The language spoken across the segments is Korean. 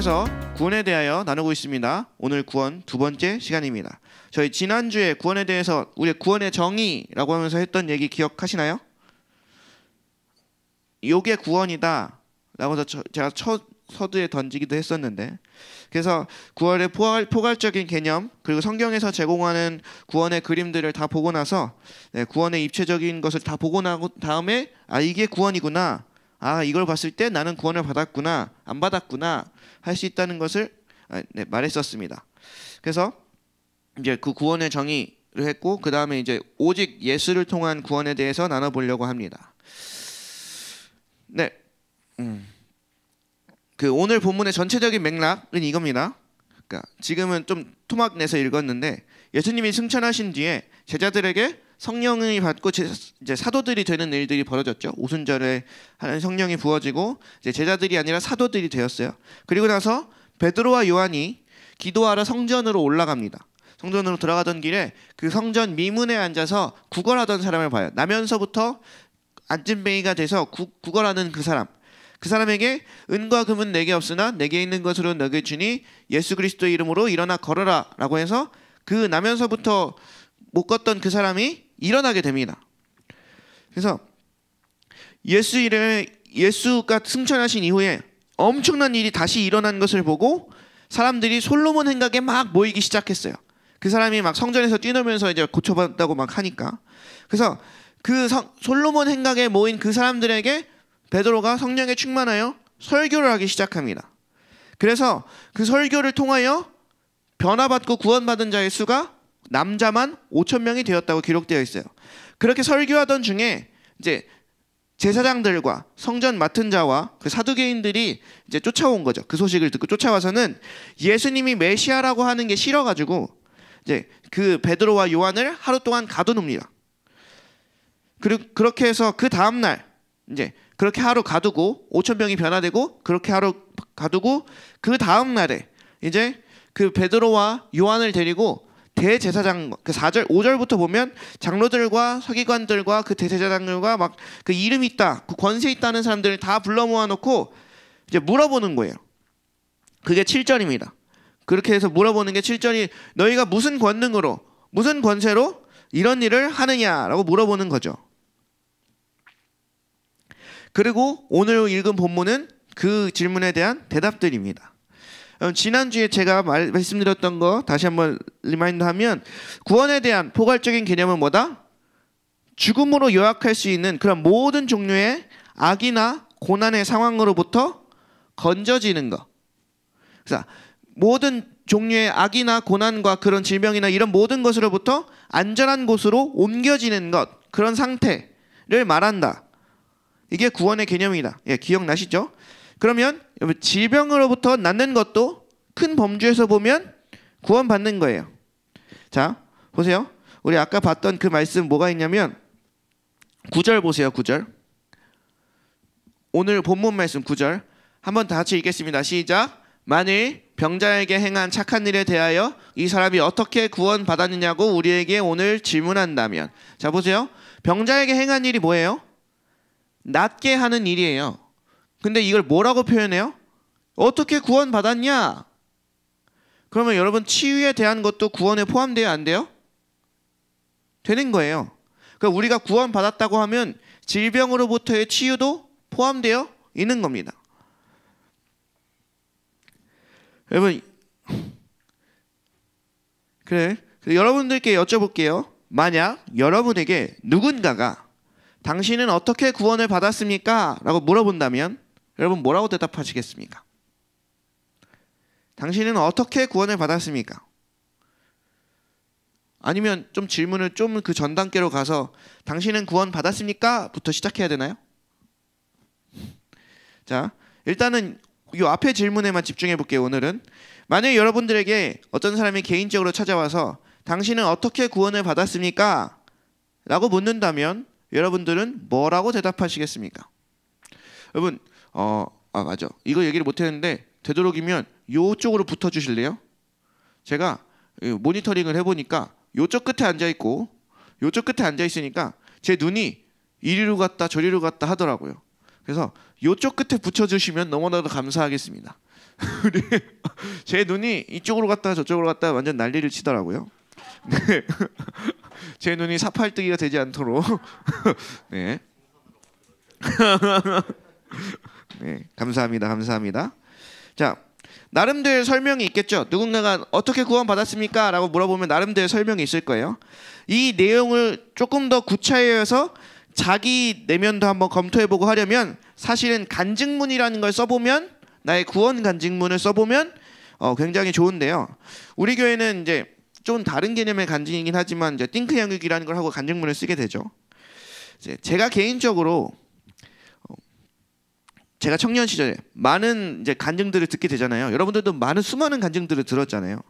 계속해서 구원에 대하여 나누고 있습니다. 오늘 구원 두 번째 시간입니다. 저희 지난주에 구원에 대해서 우리 구원의 정의라고 하면서 했던 얘기 기억하시나요? 요게 구원이다 라고 해서 제가 첫 서두에 던지기도 했었는데, 그래서 구원의 포괄적인 개념 그리고 성경에서 제공하는 구원의 그림들을 다 보고 나서 구원의 입체적인 것을 다 보고 나고 다음에 이게 구원이구나, 이걸 봤을 때 나는 구원을 받았구나 안 받았구나 할 수 있다는 것을 말했었습니다. 그래서 이제 그 구원의 정의를 했고, 그 다음에 이제 오직 예수를 통한 구원에 대해서 나눠보려고 합니다. 네. 그 오늘 본문의 전체적인 맥락은 이겁니다. 그러니까 지금은 좀 토막 내서 읽었는데, 예수님이 승천하신 뒤에 제자들에게 성령을 받고 이제 사도들이 되는 일들이 벌어졌죠. 오순절에 하는 성령이 부어지고 이제 제자들이 아니라 사도들이 되었어요. 그리고 나서 베드로와 요한이 기도하러 성전으로 올라갑니다. 성전으로 들어가던 길에 그 성전 미문에 앉아서 구걸하던 사람을 봐요. 나면서부터 앉은뱅이가 돼서 구걸하는 그 사람에게 은과 금은 내게 없으나 내게 있는 것으로 너게 주니 예수 그리스도의 이름으로 일어나 걸어라 라고 해서 그 나면서부터 못 걷던 그 사람이 일어나게 됩니다. 그래서 예수가 승천하신 이후에 엄청난 일이 다시 일어난 것을 보고 사람들이 솔로몬 행각에 막 모이기 시작했어요. 그 사람이 막 성전에서 뛰놀면서 이제 고쳐봤다고 막 하니까. 그래서 그 솔로몬 행각에 모인 그 사람들에게 베드로가 성령에 충만하여 설교를 하기 시작합니다. 그래서 그 설교를 통하여 변화받고 구원받은 자의 수가 남자만 5,000명이 되었다고 기록되어 있어요. 그렇게 설교하던 중에 이제 제사장들과 성전 맡은 자와 그 사두개인들이 이제 쫓아온 거죠. 그 소식을 듣고 쫓아와서는 예수님이 메시아라고 하는 게 싫어가지고 이제 그 베드로와 요한을 하루 동안 가둬놉니다. 그리고 그렇게 해서 그 다음 날 이제 그렇게 하루 가두고 5,000명이 변화되고 그렇게 하루 가두고 그 다음 날에 이제 그 베드로와 요한을 데리고 대제사장, 그 4절 5절부터 보면 장로들과 서기관들과 그 대제사장들과 막 그 이름 있다, 그 권세 있다는 사람들을 다 불러 모아놓고 이제 물어보는 거예요. 그게 7절입니다. 그렇게 해서 물어보는 게 7절이 너희가 무슨 권능으로 무슨 권세로 이런 일을 하느냐라고 물어보는 거죠. 그리고 오늘 읽은 본문은 그 질문에 대한 대답들입니다. 지난주에 제가 말씀드렸던 거 다시 한번 리마인드하면, 구원에 대한 포괄적인 개념은 뭐다? 죽음으로 요약할 수 있는 그런 모든 종류의 악이나 고난의 상황으로부터 건져지는 것. 그래서 모든 종류의 악이나 고난과 그런 질병이나 이런 모든 것으로부터 안전한 곳으로 옮겨지는 것, 그런 상태를 말한다. 이게 구원의 개념이다. 예, 기억나시죠? 그러면 질병으로부터 낫는 것도 큰 범주에서 보면 구원받는 거예요. 자, 보세요. 우리 아까 봤던 그 말씀 뭐가 있냐면 9절 보세요. 9절. 오늘 본문 말씀 9절. 한번 다 같이 읽겠습니다. 시작. 만일 병자에게 행한 착한 일에 대하여 이 사람이 어떻게 구원받았느냐고 우리에게 오늘 질문한다면. 자, 보세요. 병자에게 행한 일이 뭐예요? 낫게 하는 일이에요. 근데 이걸 뭐라고 표현해요? 어떻게 구원받았냐? 그러면 여러분, 치유에 대한 것도 구원에 포함돼야 안 돼요? 되는 거예요. 그러니까 우리가 구원받았다고 하면 질병으로부터의 치유도 포함되어 있는 겁니다. 여러분, 그래 여러분들께 여쭤볼게요. 만약 여러분에게 누군가가 당신은 어떻게 구원을 받았습니까? 라고 물어본다면 여러분 뭐라고 대답하시겠습니까? 당신은 어떻게 구원을 받았습니까? 아니면 좀 질문을 좀 그 전 단계로 가서 당신은 구원 받았습니까? 부터 시작해야 되나요? 자, 일단은 이 앞에 질문에만 집중해 볼게요. 오늘은 만약 여러분들에게 어떤 사람이 개인적으로 찾아와서 당신은 어떻게 구원을 받았습니까? 라고 묻는다면 여러분들은 뭐라고 대답하시겠습니까? 여러분, 맞아. 이거 얘기를 못 했는데 되도록이면 요쪽으로 붙어 주실래요? 제가 모니터링을 해보니까 요쪽 끝에 앉아있고 요쪽 끝에 앉아있으니까 제 눈이 이리로 갔다 저리로 갔다 하더라고요. 그래서 요쪽 끝에 붙여주시면 너무나도 감사하겠습니다. 제 눈이 이쪽으로 갔다가 저쪽으로 갔다가 완전 난리를 치더라고요. 네. 제 눈이 사팔뜨기가 되지 않도록 네. 네, 감사합니다. 감사합니다. 자, 나름대로 설명이 있겠죠. 누군가가 어떻게 구원받았습니까? 라고 물어보면 나름대로 설명이 있을 거예요. 이 내용을 조금 더 구체화해서 자기 내면도 한번 검토해보고 하려면 사실은 간증문이라는 걸 써보면, 나의 구원 간증문을 써보면 굉장히 좋은데요. 우리 교회는 이제 좀 다른 개념의 간증이긴 하지만 이제 띵크 양육이라는 걸 하고 간증문을 쓰게 되죠. 이제 제가 개인적으로 제가 청년 시절에 많은 이제 간증들을 듣게 되잖아요. 여러분들도 많은 수많은 간증들을 들었잖아요.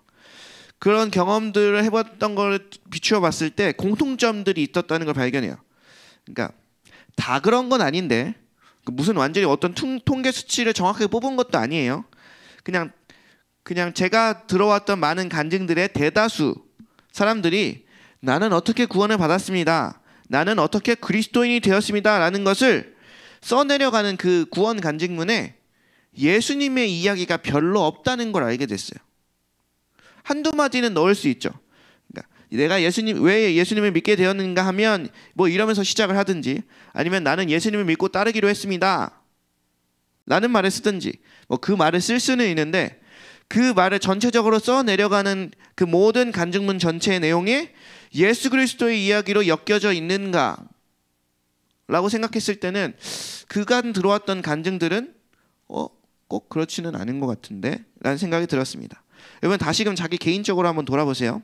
그런 경험들을 해봤던 걸 비추어 봤을 때 공통점들이 있었다는 걸 발견해요. 그러니까 다 그런 건 아닌데 무슨 완전히 어떤 통계 수치를 정확하게 뽑은 것도 아니에요. 그냥 제가 들어왔던 많은 간증들의 대다수 사람들이 나는 어떻게 구원을 받았습니다. 나는 어떻게 그리스도인이 되었습니다. 라는 것을 써내려가는 그 구원 간증문에 예수님의 이야기가 별로 없다는 걸 알게 됐어요. 한두 마디는 넣을 수 있죠. 그러니까 내가 왜 예수님을 믿게 되었는가 하면 뭐 이러면서 시작을 하든지, 아니면 나는 예수님을 믿고 따르기로 했습니다 라는 말을 쓰든지, 뭐 그 말을 쓸 수는 있는데 그 말을 전체적으로 써내려가는 그 모든 간증문 전체의 내용에 예수 그리스도의 이야기로 엮여져 있는가 라고 생각했을 때는 그간 들어왔던 간증들은 꼭 그렇지는 않은 것 같은데 라는 생각이 들었습니다. 여러분 다시금 자기 개인적으로 한번 돌아보세요.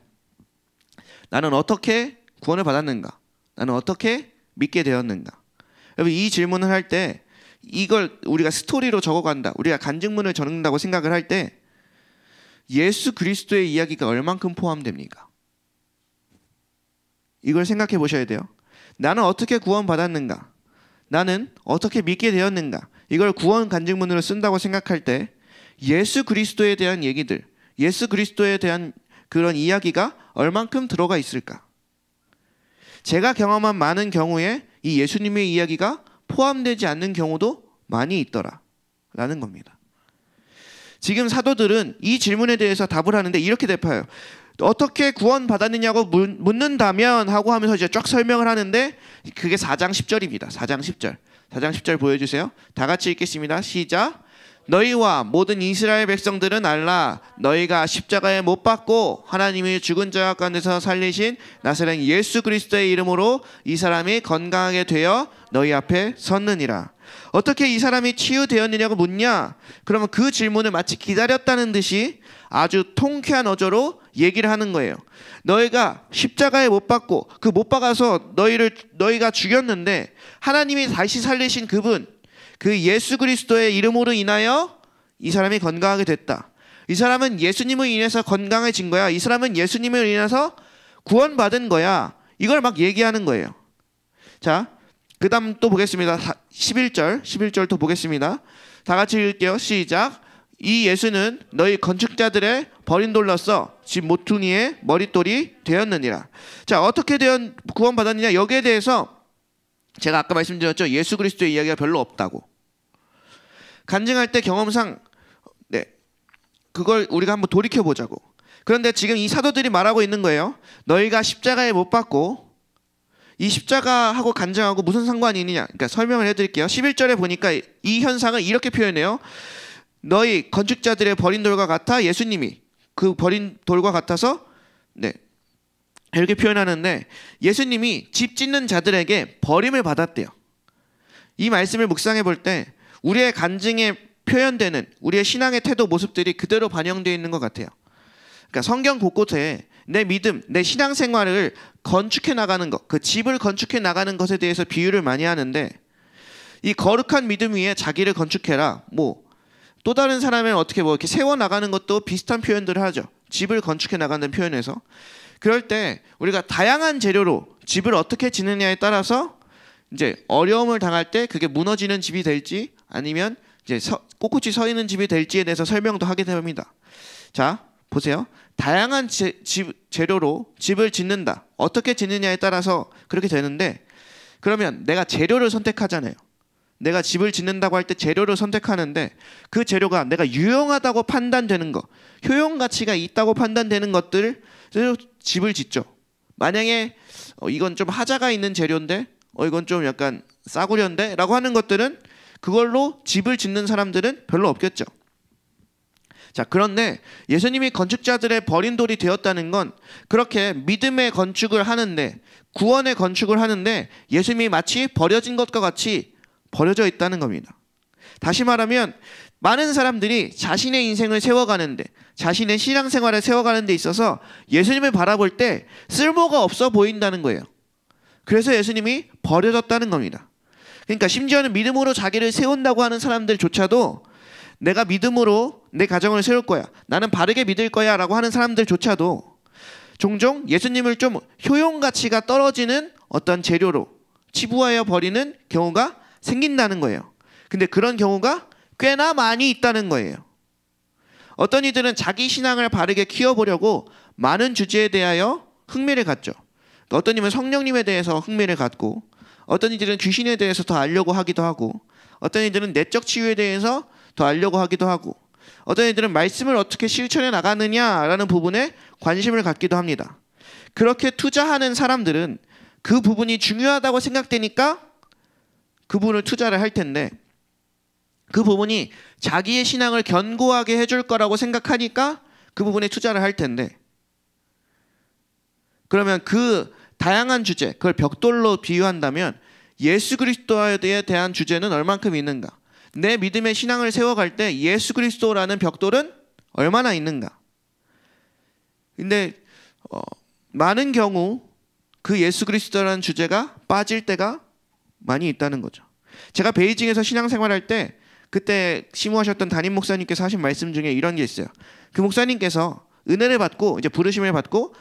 나는 어떻게 구원을 받았는가? 나는 어떻게 믿게 되었는가? 여러분 이 질문을 할 때 이걸 우리가 스토리로 적어간다, 우리가 간증문을 적는다고 생각을 할 때 예수 그리스도의 이야기가 얼만큼 포함됩니까? 이걸 생각해 보셔야 돼요. 나는 어떻게 구원받았는가? 나는 어떻게 믿게 되었는가? 이걸 구원 간증문으로 쓴다고 생각할 때 예수 그리스도에 대한 얘기들, 예수 그리스도에 대한 그런 이야기가 얼만큼 들어가 있을까? 제가 경험한 많은 경우에 이 예수님의 이야기가 포함되지 않는 경우도 많이 있더라 라는 겁니다. 지금 사도들은 이 질문에 대해서 답을 하는데 이렇게 대파요. 어떻게 구원받았느냐고 묻는다면 하고 하면서 이제 쫙 설명을 하는데 그게 4장 10절입니다. 4장 10절. 4장 10절 보여주세요. 다 같이 읽겠습니다. 시작. 너희와 모든 이스라엘 백성들은 알라. 너희가 십자가에 못 박고 하나님이 죽은 자 가운데서 살리신 나사렛 예수 그리스도의 이름으로 이 사람이 건강하게 되어 너희 앞에 섰느니라. 어떻게 이 사람이 치유되었느냐고 묻냐? 그러면 그 질문을 마치 기다렸다는 듯이 아주 통쾌한 어조로 얘기를 하는 거예요. 너희가 십자가에 못 박고 그 못 박아서 너희가 죽였는데 하나님이 다시 살리신 그분, 그 예수 그리스도의 이름으로 인하여 이 사람이 건강하게 됐다. 이 사람은 예수님을 인해서 건강해진 거야. 이 사람은 예수님을 인해서 구원받은 거야. 이걸 막 얘기하는 거예요. 자, 그 다음 또 보겠습니다. 11절 또 보겠습니다. 다 같이 읽을게요. 시작. 이 예수는 너희 건축자들의 버린 돌로서 집 모퉁이의 머릿돌이 되었느니라. 자, 어떻게 구원받았느냐? 여기에 대해서 제가 아까 말씀드렸죠. 예수 그리스도의 이야기가 별로 없다고. 간증할 때 경험상 그걸 우리가 한번 돌이켜보자고. 그런데 지금 이 사도들이 말하고 있는 거예요. 너희가 십자가에 못 박고, 이 십자가하고 간증하고 무슨 상관이 있느냐? 그러니까 설명을 해드릴게요. 11절에 보니까 이 현상을 이렇게 표현해요. 너희 건축자들의 버린 돌과 같아 예수님이 그 버린 돌과 같아서 이렇게 표현하는데 예수님이 집 짓는 자들에게 버림을 받았대요. 이 말씀을 묵상해 볼 때 우리의 간증에 표현되는 우리의 신앙의 태도 모습들이 그대로 반영되어 있는 것 같아요. 그러니까 성경 곳곳에 내 믿음, 내 신앙생활을 건축해 나가는 것, 그 집을 건축해 나가는 것에 대해서 비유를 많이 하는데 이 거룩한 믿음 위에 자기를 건축해라. 또 다른 사람을 어떻게 이렇게 세워 나가는 것도 비슷한 표현들을 하죠. 집을 건축해 나가는 표현에서. 그럴 때 우리가 다양한 재료로 집을 어떻게 짓느냐에 따라서 이제 어려움을 당할 때 그게 무너지는 집이 될지 아니면 이제 꼿꼿이 서 있는 집이 될지에 대해서 설명도 하게 됩니다. 자, 보세요. 다양한 재료로 집을 짓는다. 어떻게 짓느냐에 따라서 그렇게 되는데, 그러면 내가 재료를 선택하잖아요. 내가 집을 짓는다고 할 때 재료를 선택하는데 그 재료가 내가 유용하다고 판단되는 것, 효용 가치가 있다고 판단되는 것들을 집을 짓죠. 만약에 이건 좀 하자가 있는 재료인데 이건 좀 약간 싸구려인데 라고 하는 것들은 그걸로 집을 짓는 사람들은 별로 없겠죠. 자, 그런데 예수님이 건축자들의 버린 돌이 되었다는 건 그렇게 믿음의 건축을 하는데, 구원의 건축을 하는데 예수님이 마치 버려진 것과 같이 버려져 있다는 겁니다. 다시 말하면 많은 사람들이 자신의 인생을 세워가는데, 자신의 신앙생활을 세워가는 데 있어서 예수님을 바라볼 때 쓸모가 없어 보인다는 거예요. 그래서 예수님이 버려졌다는 겁니다. 그러니까 심지어는 믿음으로 자기를 세운다고 하는 사람들조차도, 내가 믿음으로 내 가정을 세울 거야, 나는 바르게 믿을 거야 라고 하는 사람들조차도 종종 예수님을 좀 효용 가치가 떨어지는 어떤 재료로 치부하여 버리는 경우가 생긴다는 거예요. 근데 그런 경우가 꽤나 많이 있다는 거예요. 어떤 이들은 자기 신앙을 바르게 키워보려고 많은 주제에 대하여 흥미를 갖죠. 어떤 이들은 성령님에 대해서 흥미를 갖고, 어떤 이들은 귀신에 대해서 더 알려고 하기도 하고, 어떤 이들은 내적 치유에 대해서 더 알려고 하기도 하고, 어떤 이들은 말씀을 어떻게 실천해 나가느냐라는 부분에 관심을 갖기도 합니다. 그렇게 투자하는 사람들은 그 부분이 중요하다고 생각되니까 그 부분을 투자를 할 텐데, 그 부분이 자기의 신앙을 견고하게 해줄 거라고 생각하니까 그 부분에 투자를 할 텐데, 그러면 그 다양한 주제, 그걸 벽돌로 비유한다면 예수 그리스도에 대한 주제는 얼만큼 있는가? 내 믿음의 신앙을 세워갈 때 예수 그리스도라는 벽돌은 얼마나 있는가? 근데 많은 경우 그 예수 그리스도라는 주제가 빠질 때가 많이 있다는 거죠. 제가 베이징에서 신앙생활할 때 그때 심우하셨던 담임 목사님께서 하신 말씀 중에 이런 게 있어요. 그 목사님께서 은혜를 받고 이제 부르심을 받고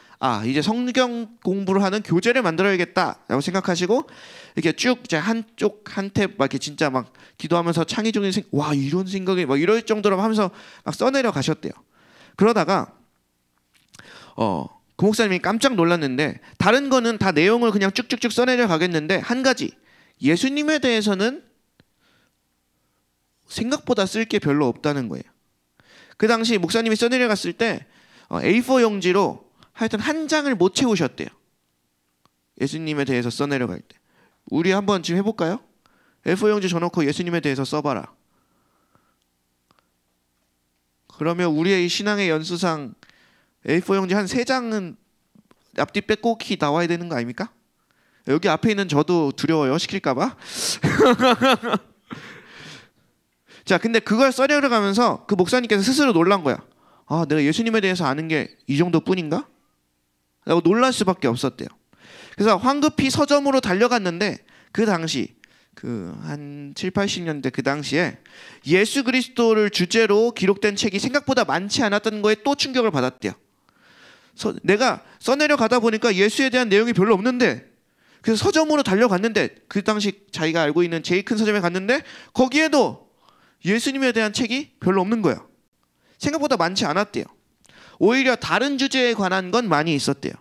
이제 성경 공부를 하는 교재를 만들어야겠다라고 생각하시고 이렇게 쭉 이제 한쪽 한 탭 막 이렇게 진짜 막 기도하면서 창의적인 와 이런 생각이 막 이럴 정도로 하면서 막 써내려 가셨대요. 그러다가 그 목사님이 깜짝 놀랐는데, 다른 거는 다 내용을 그냥 쭉쭉쭉 써내려 가겠는데 한 가지, 예수님에 대해서는 생각보다 쓸 게 별로 없다는 거예요. 그 당시 목사님이 써내려 갔을 때 A4 용지로 하여튼 한 장을 못 채우셨대요. 예수님에 대해서 써내려갈 때. 우리 한번 지금 해볼까요? A4 용지 줘놓고 예수님에 대해서 써봐라. 그러면 우리의 이 신앙의 연수상 A4 용지 한 3장은 앞뒤 빼곡히 나와야 되는 거 아닙니까? 여기 앞에 있는 저도 두려워요. 시킬까봐. 자, 근데 그걸 써내려가면서 그 목사님께서 스스로 놀란 거야. 내가 예수님에 대해서 아는 게 이 정도뿐인가? 라고 놀랄 수밖에 없었대요. 그래서 황급히 서점으로 달려갔는데 그 당시 그 한 7, 80년대 그 당시에 예수 그리스도를 주제로 기록된 책이 생각보다 많지 않았던 거에 또 충격을 받았대요. 내가 써내려 가다 보니까 예수에 대한 내용이 별로 없는데, 그래서 서점으로 달려갔는데 그 당시 자기가 알고 있는 제일 큰 서점에 갔는데 거기에도 예수님에 대한 책이 별로 없는 거예요. 생각보다 많지 않았대요. 오히려 다른 주제에 관한 건 많이 있었대요.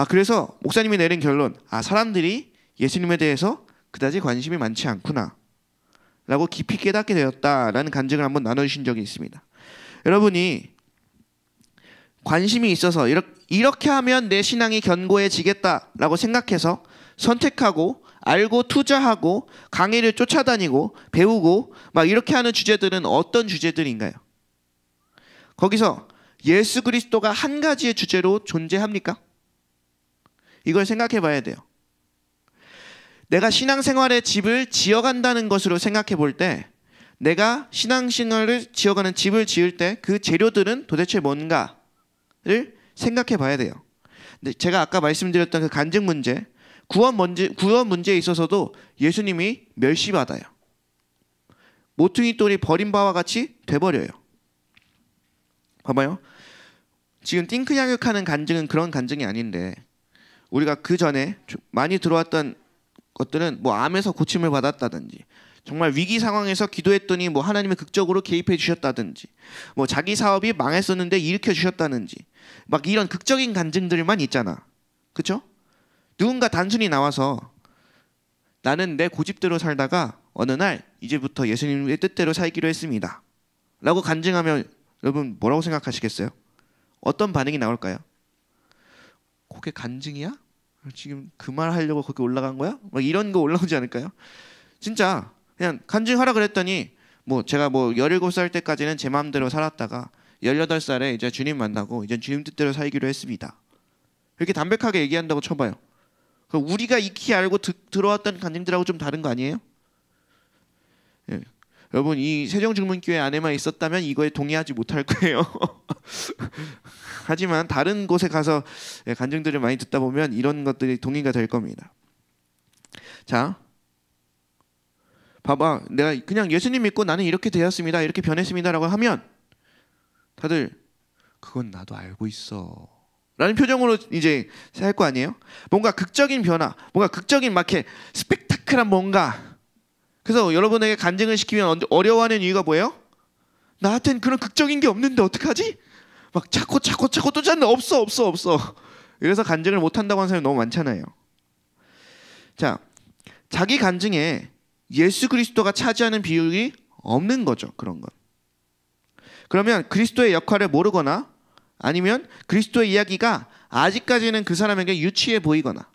그래서 목사님이 내린 결론, 사람들이 예수님에 대해서 그다지 관심이 많지 않구나 라고 깊이 깨닫게 되었다라는 간증을 한번 나눠주신 적이 있습니다. 여러분이 관심이 있어서 이렇게 하면 내 신앙이 견고해지겠다라고 생각해서 선택하고 알고 투자하고 강의를 쫓아다니고 배우고 막 이렇게 하는 주제들은 어떤 주제들인가요? 거기서 예수 그리스도가 한 가지의 주제로 존재합니까? 이걸 생각해 봐야 돼요. 내가 신앙생활의 집을 지어간다는 것으로 생각해 볼 때, 내가 신앙생활을 지어가는 집을 지을 때 그 재료들은 도대체 뭔가를 생각해 봐야 돼요. 근데 제가 아까 말씀드렸던 그 간증 문제, 구원 문제에 있어서도 예수님이 멸시받아요. 모퉁이 돌이 버린 바와 같이 돼버려요. 봐봐요. 지금 띵크야격하는 간증은 그런 간증이 아닌데, 우리가 그 전에 많이 들어왔던 것들은 뭐 암에서 고침을 받았다든지, 정말 위기 상황에서 기도했더니 뭐 하나님이 극적으로 개입해 주셨다든지, 뭐 자기 사업이 망했었는데 일으켜 주셨다든지, 막 이런 극적인 간증들만 있잖아. 그렇죠? 누군가 단순히 나와서 나는 내 고집대로 살다가 어느 날 이제부터 예수님의 뜻대로 살기로 했습니다 라고 간증하면 여러분 뭐라고 생각하시겠어요? 어떤 반응이 나올까요? 그게 간증이야? 지금 그 말 하려고 거기 올라간 거야? 막 이런 거 올라오지 않을까요? 진짜 그냥 간증하라 그랬더니 뭐 제가 뭐 17살 때까지는 제 마음대로 살았다가 18살에 이제 주님 만나고 이제 주님 뜻대로 살기로 했습니다. 이렇게 담백하게 얘기한다고 쳐봐요. 우리가 익히 알고 들어왔던 간증들하고 좀 다른 거 아니에요? 예. 여러분 이 세종중문교회 안에만 있었다면 이거에 동의하지 못할 거예요. 하지만 다른 곳에 가서 간증들을 많이 듣다 보면 이런 것들이 동의가 될 겁니다. 자, 봐봐, 내가 그냥 예수님 믿고 나는 이렇게 되었습니다, 이렇게 변했습니다라고 하면 다들 그건 나도 알고 있어 라는 표정으로 이제 할 거 아니에요? 뭔가 극적인 변화, 뭔가 극적인 막 이렇게 스펙타클한 뭔가. 그래서 여러분에게 간증을 시키면 어려워하는 이유가 뭐예요? 나한테는 그런 극적인 게 없는데 어떡하지? 막 찾고 또 찾는데 없어. 그래서 간증을 못한다고 하는 사람이 너무 많잖아요. 자, 자기 간증에 예수 그리스도가 차지하는 비율이 없는 거죠. 그런 건. 그러면 그리스도의 역할을 모르거나 아니면 그리스도의 이야기가 아직까지는 그 사람에게 유치해 보이거나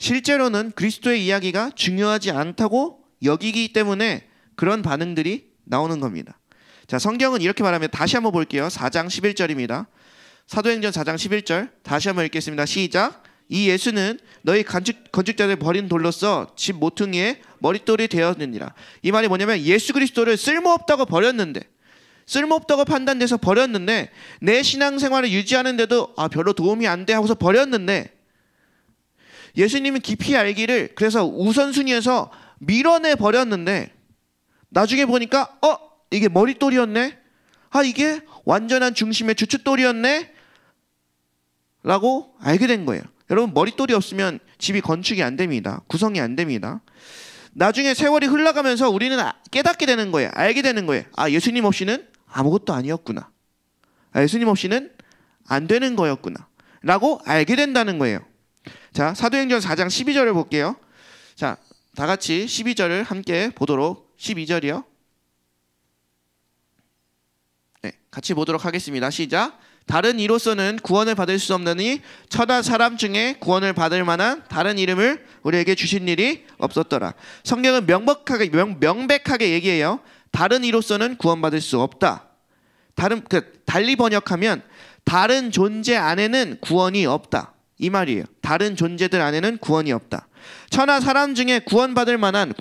실제로는 그리스도의 이야기가 중요하지 않다고 여기기 때문에 그런 반응들이 나오는 겁니다. 자, 성경은 이렇게 말하면 다시 한번 볼게요. 4장 11절입니다. 사도행전 4장 11절 다시 한번 읽겠습니다. 시작. 이 예수는 너희 건축자들 버린 돌로서 집 모퉁이의 머릿돌이 되었느니라. 이 말이 뭐냐면 예수 그리스도를 쓸모없다고 버렸는데, 쓸모없다고 판단돼서 버렸는데, 내 신앙생활을 유지하는데도 별로 도움이 안 돼 하고서 버렸는데, 예수님은 깊이 알기를 그래서 우선순위에서 밀어내 버렸는데 나중에 보니까 이게 머릿돌이었네, 이게 완전한 중심의 주춧돌이었네 라고 알게 된 거예요. 여러분 머릿돌이 없으면 집이 건축이 안 됩니다. 구성이 안 됩니다. 나중에 세월이 흘러가면서 우리는 깨닫게 되는 거예요. 알게 되는 거예요. 예수님 없이는 아무것도 아니었구나. 예수님 없이는 안 되는 거였구나 라고 알게 된다는 거예요. 자, 사도행전 4장 12절을 볼게요. 자, 다 같이 12절을 함께 보도록. 12절이요. 네, 같이 보도록 하겠습니다. 시작. 다른 이로서는 구원을 받을 수 없느니 천하 사람 중에 구원을 받을 만한 다른 이름을 우리에게 주신 일이 없었더라. 성경은 명백하게 얘기해요. 다른 이로서는 구원받을 수 없다. 달리 번역하면 다른 존재 안에는 구원이 없다. 이 말이에요. 다른 존재들 안에는 구원이 없다. 천하 사람 중에 구원받을 만한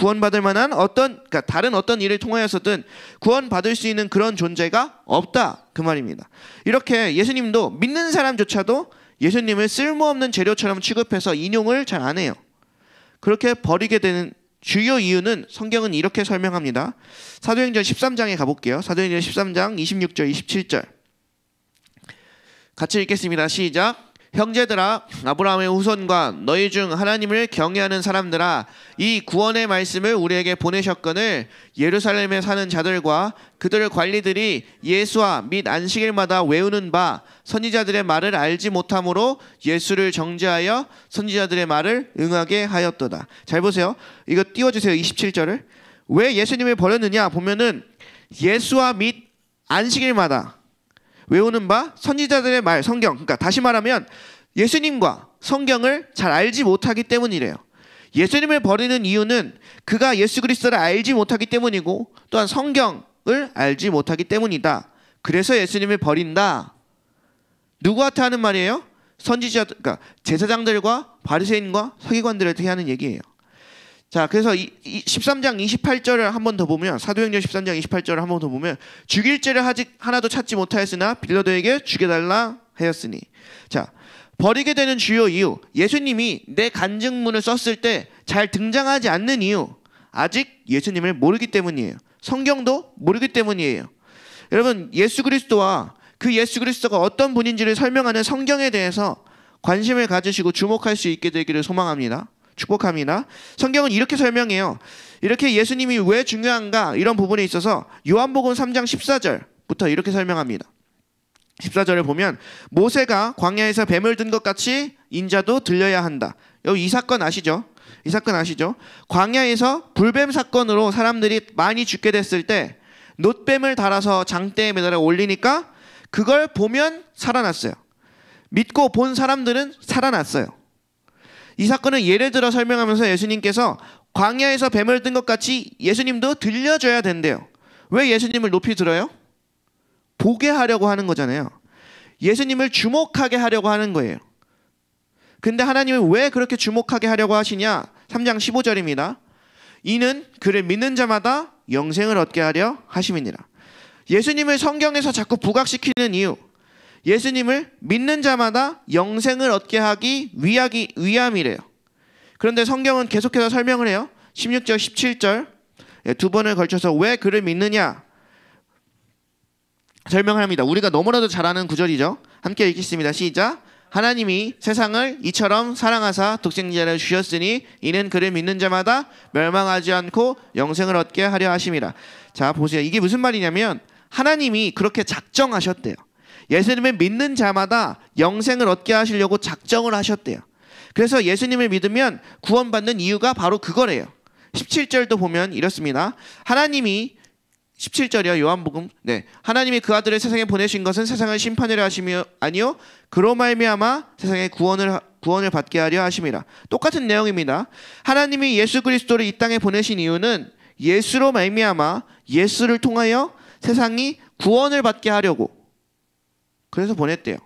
다른 어떤 일을 통하여서든 구원받을 수 있는 그런 존재가 없다. 그 말입니다. 이렇게 예수님도 믿는 사람조차도 예수님을 쓸모없는 재료처럼 취급해서 인용을 잘 안 해요. 그렇게 버리게 되는 주요 이유는 성경은 이렇게 설명합니다. 사도행전 13장에 가볼게요. 사도행전 13장 26절 27절 같이 읽겠습니다. 시작. 형제들아, 아브라함의 후손과 너희 중 하나님을 경외하는 사람들아, 이 구원의 말씀을 우리에게 보내셨거늘 예루살렘에 사는 자들과 그들 관리들이 예수와 및 안식일마다 외우는 바 선지자들의 말을 알지 못함으로 예수를 정죄하여 선지자들의 말을 응하게 하였도다. 잘 보세요. 이거 띄워주세요. 27절을. 왜 예수님을 버렸느냐 보면은 예수와 및 안식일마다 외우는 바 선지자들의 말, 성경. 그러니까 다시 말하면 예수님과 성경을 잘 알지 못하기 때문이래요. 예수님을 버리는 이유는 그가 예수 그리스도를 알지 못하기 때문이고 또한 성경을 알지 못하기 때문이다. 그래서 예수님을 버린다. 누구한테 하는 말이에요? 그러니까 제사장들과 바리새인과 서기관들한테 하는 얘기예요. 자, 그래서 13장 28절을 한 번 더 보면, 사도행전 13장 28절을 한 번 더 보면 죽일 죄를 아직 하나도 찾지 못하였으나 빌라도에게 죽여달라 하였으니. 자, 버리게 되는 주요 이유, 예수님이 내 간증문을 썼을 때 잘 등장하지 않는 이유, 아직 예수님을 모르기 때문이에요. 성경도 모르기 때문이에요. 여러분, 예수 그리스도와 그 예수 그리스도가 어떤 분인지를 설명하는 성경에 대해서 관심을 가지시고 주목할 수 있게 되기를 소망합니다. 축복합니다. 성경은 이렇게 설명해요. 이렇게 예수님이 왜 중요한가 이런 부분에 있어서 요한복음 3장 14절부터 이렇게 설명합니다. 14절을 보면 모세가 광야에서 뱀을 든 것 같이 인자도 들려야 한다. 여기 이 사건 아시죠? 이 사건 아시죠? 광야에서 불뱀 사건으로 사람들이 많이 죽게 됐을 때 놋뱀을 달아서 장대에 매달아 올리니까 그걸 보면 살아났어요. 믿고 본 사람들은 살아났어요. 이 사건은 예를 들어 설명하면서 예수님께서 광야에서 뱀을 뜬 것 같이 예수님도 들려줘야 된대요. 왜 예수님을 높이 들어요? 보게 하려고 하는 거잖아요. 예수님을 주목하게 하려고 하는 거예요. 근데 하나님은 왜 그렇게 주목하게 하려고 하시냐? 3장 15절입니다. 이는 그를 믿는 자마다 영생을 얻게 하려 하심이니라. 예수님을 성경에서 자꾸 부각시키는 이유, 예수님을 믿는 자마다 영생을 얻게 하기 위함이래요. 그런데 성경은 계속해서 설명을 해요. 16절 17절 두 번을 걸쳐서 왜 그를 믿느냐 설명을 합니다. 우리가 너무나도 잘 아는 구절이죠. 함께 읽겠습니다. 시작. 하나님이 세상을 이처럼 사랑하사 독생자를 주셨으니 이는 그를 믿는 자마다 멸망하지 않고 영생을 얻게 하려 하심이라. 자 보세요. 이게 무슨 말이냐면 하나님이 그렇게 작정하셨대요. 예수님을 믿는 자마다 영생을 얻게 하시려고 작정을 하셨대요. 그래서 예수님을 믿으면 구원받는 이유가 바로 그거래요. 17절도 보면 이렇습니다. 하나님이 17절이요. 요한복음. 네. 하나님이 그 아들을 세상에 보내신 것은 세상을 심판하려 하심이 아니요 그로 말미암아 세상에 구원을 받게 하려 하심이라. 똑같은 내용입니다. 하나님이 예수 그리스도를 이 땅에 보내신 이유는 예수로 말미암아 예수를 통하여 세상이 구원을 받게 하려고 그래서 보냈대요.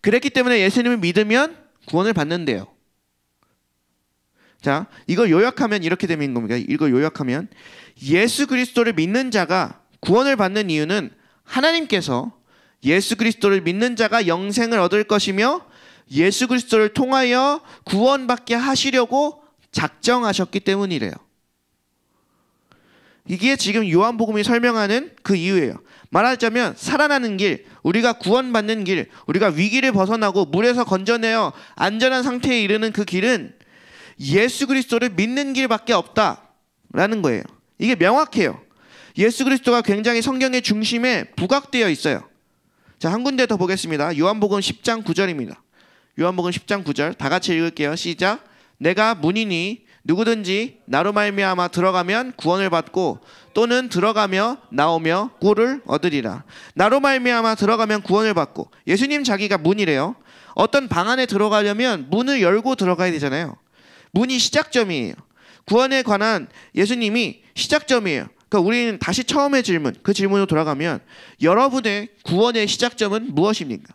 그랬기 때문에 예수님을 믿으면 구원을 받는데요. 자, 이걸 요약하면 이렇게 되는 겁니다. 이걸 요약하면 예수 그리스도를 믿는 자가 구원을 받는 이유는 하나님께서 예수 그리스도를 믿는 자가 영생을 얻을 것이며 예수 그리스도를 통하여 구원받게 하시려고 작정하셨기 때문이래요. 이게 지금 요한복음이 설명하는 그 이유예요. 말하자면 살아나는 길, 우리가 구원받는 길, 우리가 위기를 벗어나고 물에서 건져내어 안전한 상태에 이르는 그 길은 예수 그리스도를 믿는 길밖에 없다라는 거예요. 이게 명확해요. 예수 그리스도가 굉장히 성경의 중심에 부각되어 있어요. 자, 한 군데 더 보겠습니다. 요한복음 10장 9절입니다. 요한복음 10장 9절 다 같이 읽을게요. 시작. 내가 문이니 누구든지 나로 말미암아 들어가면 구원을 받고 또는 들어가며 나오며 꿀을 얻으리라. 나로 말미암아 들어가면 구원을 받고 예수님 자기가 문이래요. 어떤 방 안에 들어가려면 문을 열고 들어가야 되잖아요. 문이 시작점이에요. 구원에 관한 예수님이 시작점이에요. 그러니까 우리는 다시 처음의 질문, 그 질문으로 돌아가면 여러분의 구원의 시작점은 무엇입니까?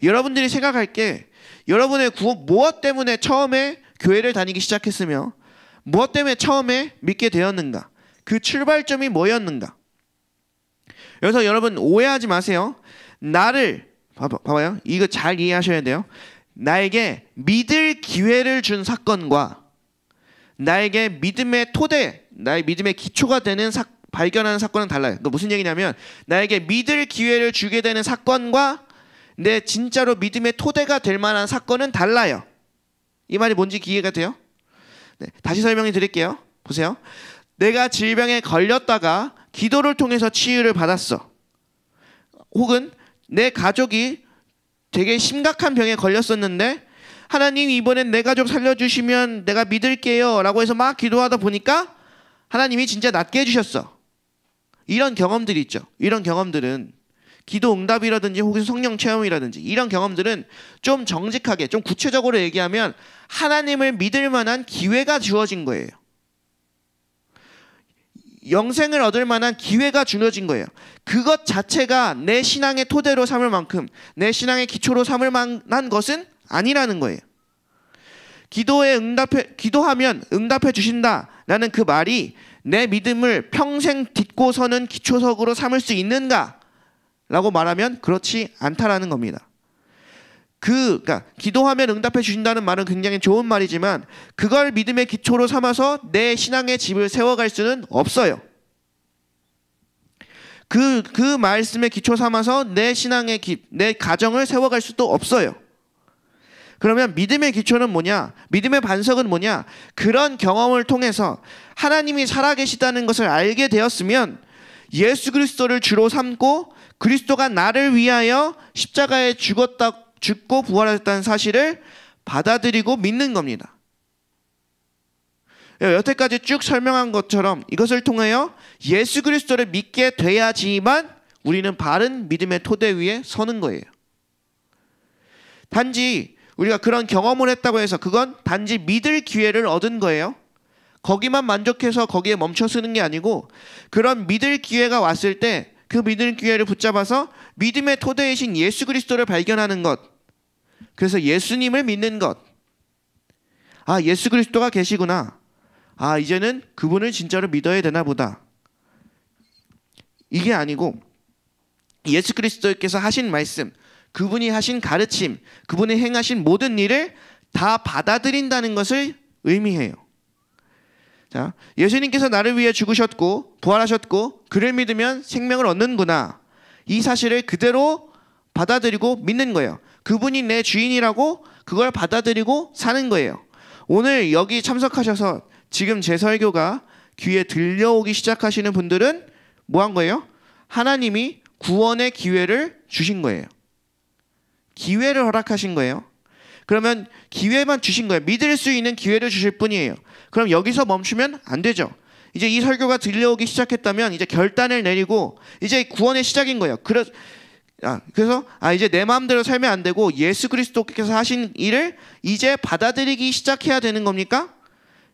여러분들이 생각할 게 여러분의 구원 무엇 때문에 처음에 교회를 다니기 시작했으며 무엇 때문에 처음에 믿게 되었는가? 그 출발점이 뭐였는가? 여기서 여러분 오해하지 마세요. 나를 봐봐요. 이거 잘 이해하셔야 돼요. 나에게 믿을 기회를 준 사건과 나에게 믿음의 토대, 나의 믿음의 기초가 되는 발견하는 사건은 달라요. 그러니까 무슨 얘기냐면 나에게 믿을 기회를 주게 되는 사건과 내 진짜로 믿음의 토대가 될 만한 사건은 달라요. 이 말이 뭔지 이해가 돼요? 네, 다시 설명해 드릴게요. 보세요. 내가 질병에 걸렸다가 기도를 통해서 치유를 받았어. 혹은 내 가족이 되게 심각한 병에 걸렸었는데 하나님 이번엔 내 가족 살려주시면 내가 믿을게요 라고 해서 막 기도하다 보니까 하나님이 진짜 낫게 해주셨어. 이런 경험들이 있죠. 이런 경험들은 기도 응답이라든지 혹은 성령 체험이라든지 이런 경험들은 좀 정직하게 좀 구체적으로 얘기하면 하나님을 믿을 만한 기회가 주어진 거예요. 영생을 얻을 만한 기회가 주어진 거예요. 그것 자체가 내 신앙의 토대로 삼을 만큼 내 신앙의 기초로 삼을 만한 것은 아니라는 거예요. 기도하면 응답해 주신다라는 그 말이 내 믿음을 평생 딛고 서는 기초석으로 삼을 수 있는가? 라고 말하면 그렇지 않다라는 겁니다. 그러니까 기도하면 응답해 주신다는 말은 굉장히 좋은 말이지만 그걸 믿음의 기초로 삼아서 내 신앙의 집을 세워갈 수는 없어요. 그 말씀의 기초 삼아서 내 신앙의 내 가정을 세워갈 수도 없어요. 그러면 믿음의 기초는 뭐냐? 믿음의 반석은 뭐냐? 그런 경험을 통해서 하나님이 살아계시다는 것을 알게 되었으면 예수 그리스도를 주로 삼고 그리스도가 나를 위하여 십자가에 죽고 부활하셨다는 사실을 받아들이고 믿는 겁니다. 여태까지 쭉 설명한 것처럼 이것을 통하여 예수 그리스도를 믿게 돼야지만 우리는 바른 믿음의 토대 위에 서는 거예요. 단지 우리가 그런 경험을 했다고 해서 그건 단지 믿을 기회를 얻은 거예요. 거기만 만족해서 거기에 멈춰 서는 게 아니고, 그런 믿을 기회가 왔을 때 그 믿을 기회를 붙잡아서 믿음의 토대이신 예수 그리스도를 발견하는 것, 그래서 예수님을 믿는 것. 아, 예수 그리스도가 계시구나. 아, 이제는 그분을 진짜로 믿어야 되나 보다. 이게 아니고 예수 그리스도께서 하신 말씀, 그분이 하신 가르침, 그분이 행하신 모든 일을 다 받아들인다는 것을 의미해요. 자, 예수님께서 나를 위해 죽으셨고 부활하셨고 그를 믿으면 생명을 얻는구나. 이 사실을 그대로 받아들이고 믿는 거예요. 그분이 내 주인이라고 그걸 받아들이고 사는 거예요. 오늘 여기 참석하셔서 지금 제 설교가 귀에 들려오기 시작하시는 분들은 뭐 한 거예요? 하나님이 구원의 기회를 주신 거예요. 기회를 허락하신 거예요. 그러면 기회만 주신 거예요. 믿을 수 있는 기회를 주실 뿐이에요. 그럼 여기서 멈추면 안 되죠. 이제 이 설교가 들려오기 시작했다면 이제 결단을 내리고 이제 구원의 시작인 거예요. 그래서 이제 내 마음대로 살면 안 되고 예수 그리스도께서 하신 일을 이제 받아들이기 시작해야 되는 겁니까?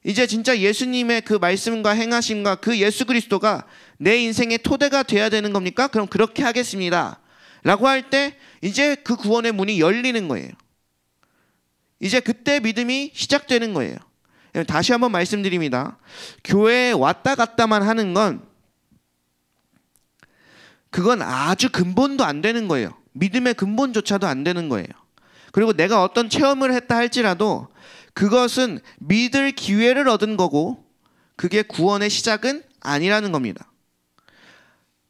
이제 진짜 예수님의 그 말씀과 행하심과 그 예수 그리스도가 내 인생의 토대가 돼야 되는 겁니까? 그럼 그렇게 하겠습니다 라고 할 때 이제 그 구원의 문이 열리는 거예요. 이제 그때 믿음이 시작되는 거예요. 다시 한번 말씀드립니다. 교회에 왔다 갔다만 하는 건 그건 아주 근본도 안 되는 거예요. 믿음의 근본조차도 안 되는 거예요. 그리고 내가 어떤 체험을 했다 할지라도 그것은 믿을 기회를 얻은 거고 그게 구원의 시작은 아니라는 겁니다.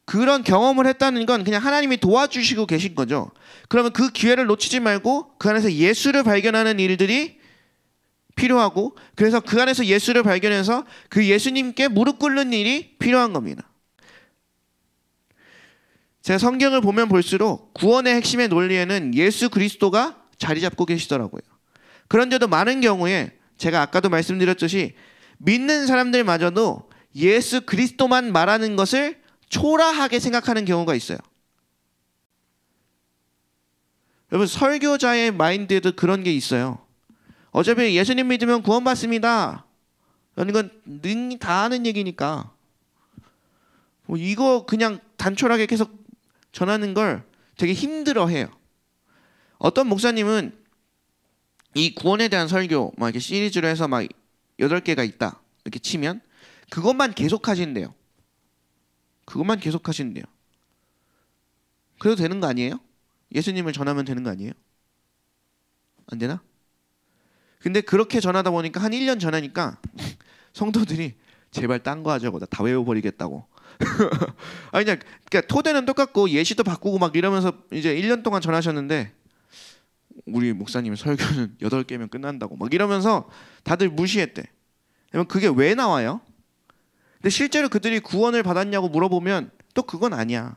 그런 경험을 했다는 건 그냥 하나님이 도와주시고 계신 거죠. 그러면 그 기회를 놓치지 말고 그 안에서 예수를 발견하는 일들이 필요하고, 그래서 그 안에서 예수를 발견해서 그 예수님께 무릎 꿇는 일이 필요한 겁니다. 제가 성경을 보면 볼수록 구원의 핵심의 논리에는 예수 그리스도가 자리 잡고 계시더라고요. 그런데도 많은 경우에 제가 아까도 말씀드렸듯이 믿는 사람들마저도 예수 그리스도만 말하는 것을 초라하게 생각하는 경우가 있어요. 여러분, 설교자의 마인드에도 그런 게 있어요. 어차피 예수님 믿으면 구원받습니다. 이건 능히 다 아는 얘기니까 이거 그냥 단촐하게 계속 전하는 걸 되게 힘들어해요. 어떤 목사님은 이 구원에 대한 설교 막 이렇게 시리즈로 해서 막 8개가 있다 이렇게 치면 그것만 계속 하신대요. 그것만 계속 하신대요. 그래도 되는 거 아니에요? 예수님을 전하면 되는 거 아니에요? 안 되나? 근데 그렇게 전하다 보니까 한 1년 전하니까 성도들이 제발 딴 거 하자고, 나 다 외워버리겠다고. 아니 그러니까 토대는 똑같고 예시도 바꾸고 막 이러면서 이제 1년 동안 전하셨는데 우리 목사님 설교는 8개면 끝난다고 막 이러면서 다들 무시했대. 그러면 그게 왜 나와요? 근데 실제로 그들이 구원을 받았냐고 물어보면 또 그건 아니야.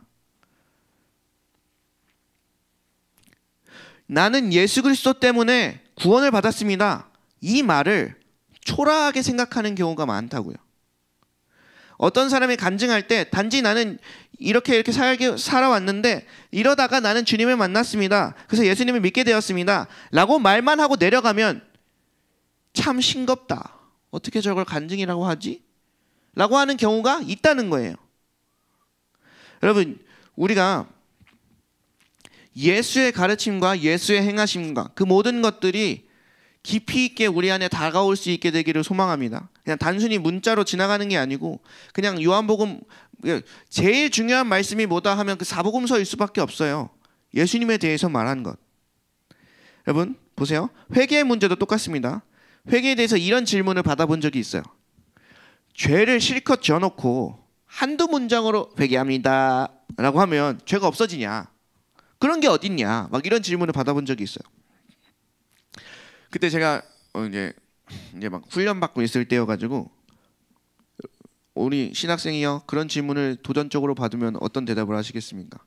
나는 예수 그리스도 때문에 구원을 받았습니다. 이 말을 초라하게 생각하는 경우가 많다고요. 어떤 사람이 간증할 때 단지 나는 이렇게 살아왔는데 이러다가 나는 주님을 만났습니다. 그래서 예수님을 믿게 되었습니다 라고 말만 하고 내려가면 참 싱겁다. 어떻게 저걸 간증이라고 하지? 라고 하는 경우가 있다는 거예요. 여러분, 우리가 예수의 가르침과 예수의 행하심과 그 모든 것들이 깊이 있게 우리 안에 다가올 수 있게 되기를 소망합니다. 그냥 단순히 문자로 지나가는 게 아니고 그냥 요한복음 제일 중요한 말씀이 뭐다 하면 그 사복음서일 수밖에 없어요. 예수님에 대해서 말한 것. 여러분 보세요. 회개의 문제도 똑같습니다. 회개에 대해서 이런 질문을 받아본 적이 있어요. 죄를 실컷 지어놓고 한두 문장으로 회개합니다 라고 하면 죄가 없어지냐? 그런 게 어딨냐? 막 이런 질문을 받아본 적이 있어요. 그때 제가 이제 막 훈련 받고 있을 때여가지고 우리 신학생이요, 그런 질문을 도전적으로 받으면 어떤 대답을 하시겠습니까?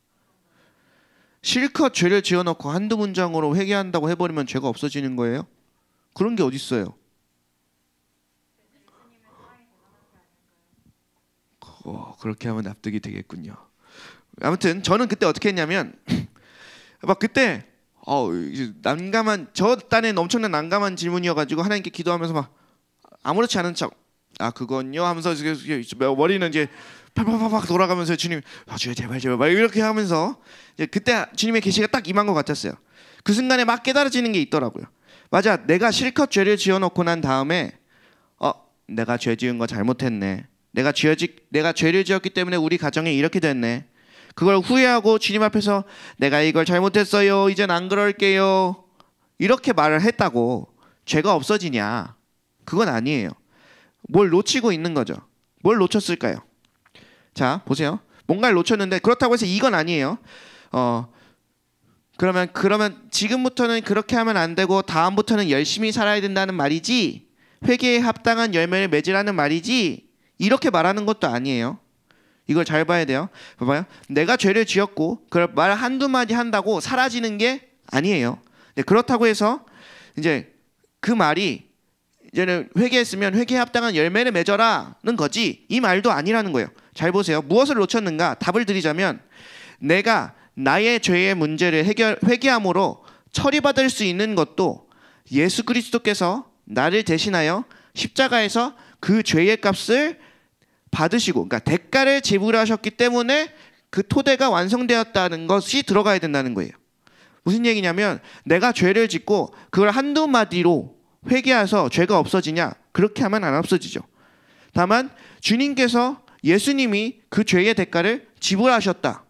실컷 죄를 지어놓고 한두 문장으로 회개한다고 해버리면 죄가 없어지는 거예요? 그런 게 어딨어요? 그렇게 하면 납득이 되겠군요. 아무튼 저는 그때 어떻게 했냐면 막 그때 이제 난감한, 저 딴엔 엄청난 난감한 질문이어가지고 하나님께 기도하면서 막 아무렇지 않은 척 그건요 하면서 머리는 이제 팍팍팍 돌아가면서 주님 주여 제발 막 이렇게 하면서 이제 그때 주님의 계시가 딱 임한 것 같았어요. 그 순간에 막 깨달아지는 게 있더라고요. 맞아, 내가 실컷 죄를 지어놓고 난 다음에 내가 죄 지은 거 잘못했네. 내가 죄를 지었기 때문에 우리 가정에 이렇게 됐네. 그걸 후회하고 주님 앞에서 내가 이걸 잘못했어요, 이젠 안 그럴게요, 이렇게 말을 했다고 죄가 없어지냐? 그건 아니에요. 뭘 놓치고 있는 거죠. 뭘 놓쳤을까요? 자, 보세요. 뭔가를 놓쳤는데 그렇다고 해서 이건 아니에요. 그러면 지금부터는 그렇게 하면 안 되고 다음부터는 열심히 살아야 된다는 말이지, 회개에 합당한 열매를 맺으라는 말이지, 이렇게 말하는 것도 아니에요. 이걸 잘 봐야 돼요. 봐봐요. 내가 죄를 지었고 그걸 말 한두 마디 한다고 사라지는 게 아니에요. 그렇다고 해서 이제 그 말이 이제는 회개했으면 회개에 합당한 열매를 맺어라는 거지, 이 말도 아니라는 거예요. 잘 보세요. 무엇을 놓쳤는가? 답을 드리자면 내가 나의 죄의 문제를 회개함으로 처리받을 수 있는 것도 예수 그리스도께서 나를 대신하여 십자가에서 그 죄의 값을 받으시고, 그러니까 대가를 지불하셨기 때문에 그 토대가 완성되었다는 것이 들어가야 된다는 거예요. 무슨 얘기냐면 내가 죄를 짓고 그걸 한두 마디로 회개해서 죄가 없어지냐? 그렇게 하면 안 없어지죠. 다만 주님께서, 예수님이 그 죄의 대가를 지불하셨다.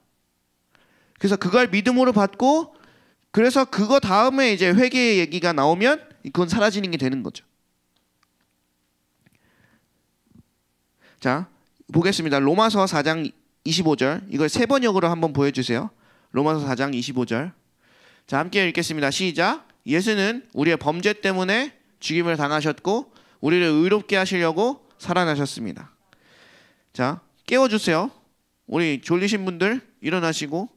그래서 그걸 믿음으로 받고, 그래서 그거 다음에 이제 회개의 얘기가 나오면 그건 사라지는 게 되는 거죠. 자, 보겠습니다. 로마서 4장 25절, 이걸 세 번역으로 한번 보여주세요. 로마서 4장 25절. 자, 함께 읽겠습니다. 시작. 예수는 우리의 범죄 때문에 죽임을 당하셨고 우리를 의롭게 하시려고 살아나셨습니다. 자, 깨워주세요. 우리 졸리신 분들 일어나시고.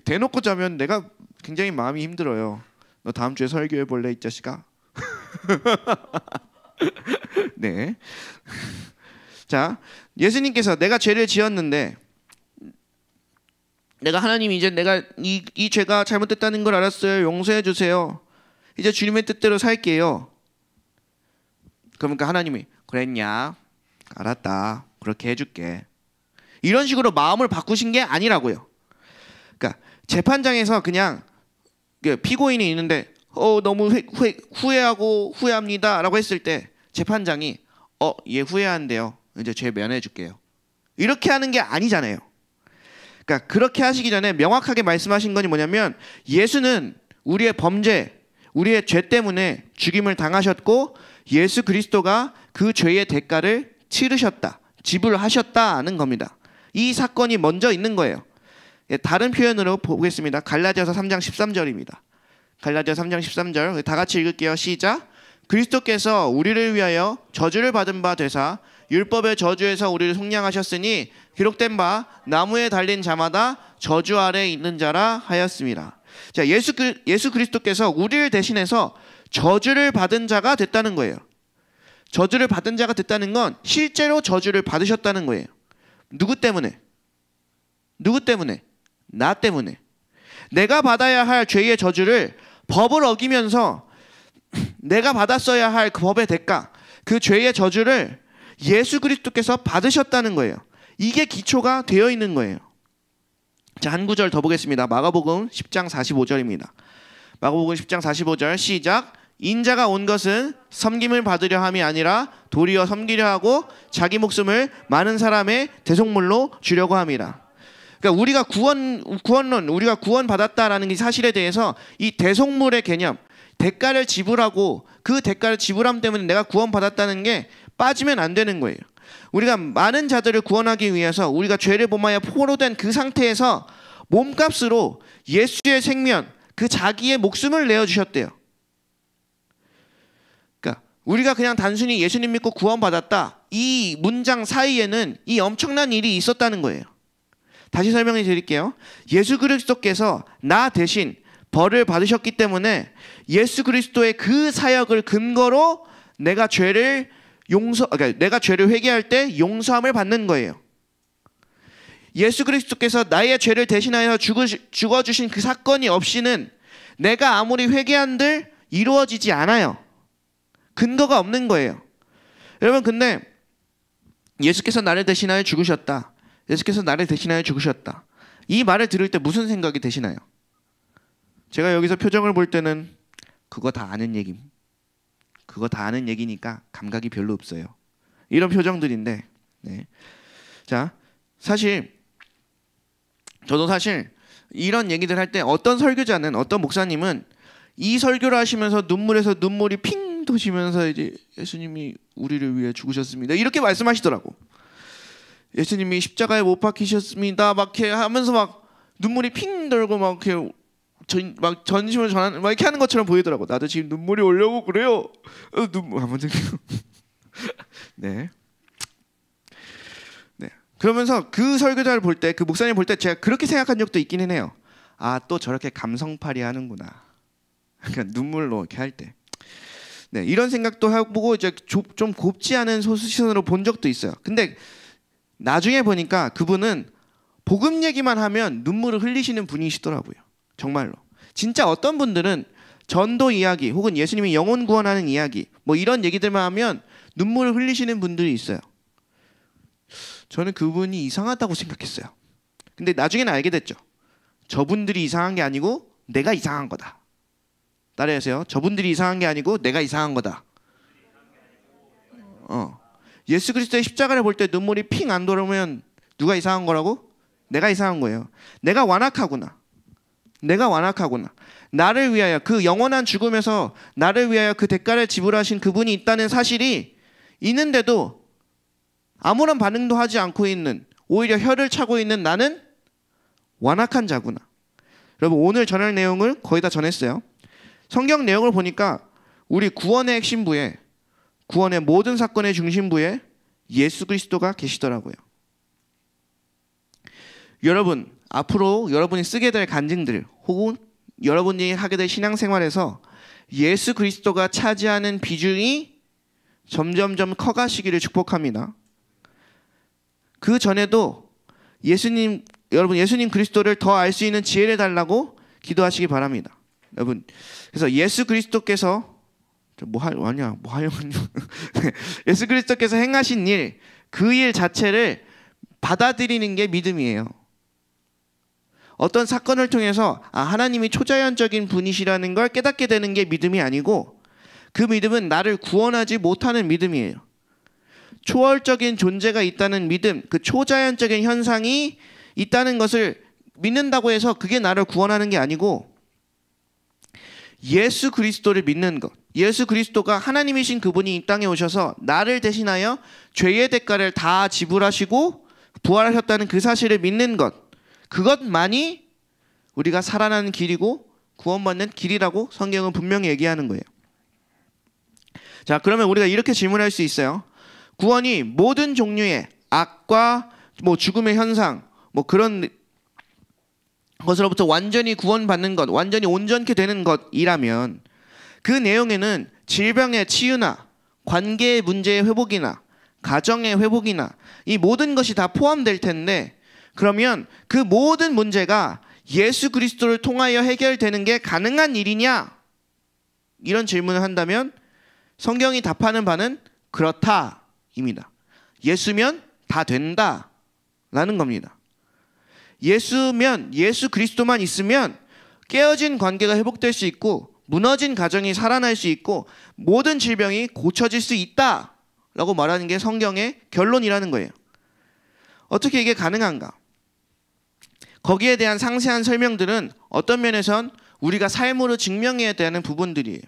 대놓고 자면 내가 굉장히 마음이 힘들어요. 너 다음 주에 설교해 볼래, 이 자식아? 네. 자, 예수님께서 내가 죄를 지었는데, 내가 하나님 이제 내가 이 죄가 잘못됐다는 걸 알았어요. 용서해 주세요. 이제 주님의 뜻대로 살게요. 그러니까 하나님이 그랬냐? 알았다. 그렇게 해줄게. 이런 식으로 마음을 바꾸신 게 아니라고요. 그러니까 재판장에서 그냥 피고인이 있는데 너무 후회하고 후회합니다 라고 했을 때 재판장이 얘 후회한대요. 이제 죄 면해 줄게요. 이렇게 하는 게 아니잖아요. 그러니까 그렇게 하시기 전에 명확하게 말씀하신 것이 뭐냐면, 예수는 우리의 범죄, 우리의 죄 때문에 죽임을 당하셨고 예수 그리스도가 그 죄의 대가를 치르셨다, 지불하셨다는 겁니다. 이 사건이 먼저 있는 거예요. 다른 표현으로 보겠습니다. 갈라디아서 3장 13절입니다. 갈라디아서 3장 13절 다 같이 읽을게요. 시작. 그리스도께서 우리를 위하여 저주를 받은 바 되사 율법의 저주에서 우리를 속량하셨으니 기록된 바 나무에 달린 자마다 저주 아래에 있는 자라 하였습니다. 자, 예수 그리스도께서 우리를 대신해서 저주를 받은 자가 됐다는 거예요. 저주를 받은 자가 됐다는 건 실제로 저주를 받으셨다는 거예요. 누구 때문에? 누구 때문에? 나 때문에. 내가 받아야 할 죄의 저주를 법을 어기면서 내가 받았어야 할 그 법의 대가, 그 죄의 저주를 예수 그리스도께서 받으셨다는 거예요. 이게 기초가 되어 있는 거예요. 자, 한 구절 더 보겠습니다. 마가복음 10장 45절입니다. 마가복음 10장 45절 시작. 인자가 온 것은 섬김을 받으려 함이 아니라 도리어 섬기려 하고 자기 목숨을 많은 사람의 대속물로 주려고 함이라. 그러니까 우리가 구원론, 우리가 구원받았다라는 이 사실에 대해서 이 대속물의 개념, 대가를 지불하고 그 대가를 지불함 때문에 내가 구원받았다는 게 빠지면 안 되는 거예요. 우리가 많은 자들을 구원하기 위해서 우리가 죄를 범하여 포로된 그 상태에서 몸값으로 예수의 생명, 그 자기의 목숨을 내어주셨대요. 그러니까 우리가 그냥 단순히 예수님 믿고 구원받았다, 이 문장 사이에는 이 엄청난 일이 있었다는 거예요. 다시 설명해 드릴게요. 예수 그리스도께서 나 대신 벌을 받으셨기 때문에 예수 그리스도의 그 사역을 근거로 내가 죄를 그러니까 내가 죄를 회개할 때 용서함을 받는 거예요. 예수 그리스도께서 나의 죄를 대신하여 죽어주신 그 사건이 없이는 내가 아무리 회개한들 이루어지지 않아요. 근거가 없는 거예요. 여러분, 근데 예수께서 나를 대신하여 죽으셨다. 예수께서 나를 대신하여 죽으셨다. 이 말을 들을 때 무슨 생각이 드시나요? 제가 여기서 표정을 볼 때는 그거 다 아는 얘기. 그거 다 아는 얘기니까 감각이 별로 없어요. 이런 표정들인데, 네. 자, 저도 사실 이런 얘기들 할 때 어떤 설교자는, 어떤 목사님은 이 설교를 하시면서 눈물에서 눈물이 핑 도시면서 이제 예수님이 우리를 위해 죽으셨습니다. 이렇게 말씀하시더라고. 예수님이 십자가에 못 박히셨습니다. 막 이렇게 하면서 막 눈물이 핑 돌고 막 이렇게 막 전심을 전하는 막 이렇게 하는 것처럼 보이더라고. 나도 지금 눈물이 오려고 그래요. 눈물 한번 네. 네. 그러면서 그 설교자를 볼 때, 그 목사님 볼 때 제가 그렇게 생각한 적도 있기는 해요. 아, 또 저렇게 감성팔이 하는구나. 그러니까 눈물로 이렇게 할 때. 네, 이런 생각도 해보고 이제 좀 곱지 않은 시선으로 본 적도 있어요. 근데 나중에 보니까 그분은 복음 얘기만 하면 눈물을 흘리시는 분이시더라고요. 정말로. 진짜 어떤 분들은 전도 이야기 혹은 예수님이 영혼 구원하는 이야기 뭐 이런 얘기들만 하면 눈물을 흘리시는 분들이 있어요. 저는 그분이 이상하다고 생각했어요. 근데 나중에는 알게 됐죠. 저분들이 이상한 게 아니고 내가 이상한 거다. 따라하세요. 저분들이 이상한 게 아니고 내가 이상한 거다. 예수 그리스도의 십자가를 볼 때 눈물이 핑 안 돌아오면 누가 이상한 거라고? 내가 이상한 거예요. 내가 완악하구나. 내가 완악하구나. 나를 위하여 그 영원한 죽음에서 나를 위하여 그 대가를 지불하신 그분이 있다는 사실이 있는데도 아무런 반응도 하지 않고 있는, 오히려 혀를 차고 있는 나는 완악한 자구나. 여러분, 오늘 전할 내용을 거의 다 전했어요. 성경 내용을 보니까 우리 구원의 핵심부에, 구원의 모든 사건의 중심부에 예수 그리스도가 계시더라고요. 여러분, 앞으로 여러분이 쓰게 될 간증들 혹은 여러분이 하게 될 신앙생활에서 예수 그리스도가 차지하는 비중이 점점점 커가시기를 축복합니다. 그 전에도 여러분 예수님 그리스도를 더 알 수 있는 지혜를 달라고 기도하시기 바랍니다. 여러분, 그래서 예수 그리스도께서 예수 그리스도께서 행하신 일, 그 일 자체를 받아들이는 게 믿음이에요. 어떤 사건을 통해서 하나님이 초자연적인 분이시라는 걸 깨닫게 되는 게 믿음이 아니고, 그 믿음은 나를 구원하지 못하는 믿음이에요. 초월적인 존재가 있다는 믿음, 그 초자연적인 현상이 있다는 것을 믿는다고 해서 그게 나를 구원하는 게 아니고, 예수 그리스도를 믿는 것, 예수 그리스도가 하나님이신 그분이 이 땅에 오셔서 나를 대신하여 죄의 대가를 다 지불하시고 부활하셨다는 그 사실을 믿는 것, 그것만이 우리가 살아나는 길이고 구원받는 길이라고 성경은 분명히 얘기하는 거예요. 자, 그러면 우리가 이렇게 질문할 수 있어요. 구원이 모든 종류의 악과 죽음의 현상 그런 것으로부터 완전히 구원받는 것, 완전히 온전케 되는 것이라면 그 내용에는 질병의 치유나 관계의 문제의 회복이나 가정의 회복이나 이 모든 것이 다 포함될 텐데, 그러면 그 모든 문제가 예수 그리스도를 통하여 해결되는 게 가능한 일이냐? 이런 질문을 한다면 성경이 답하는 바는 그렇다입니다. 예수면 다 된다라는 겁니다. 예수면, 예수 그리스도만 있으면 깨어진 관계가 회복될 수 있고 무너진 가정이 살아날 수 있고 모든 질병이 고쳐질 수 있다라고 말하는 게 성경의 결론이라는 거예요. 어떻게 이게 가능한가? 거기에 대한 상세한 설명들은 어떤 면에선 우리가 삶으로 증명해야 되는 부분들이에요.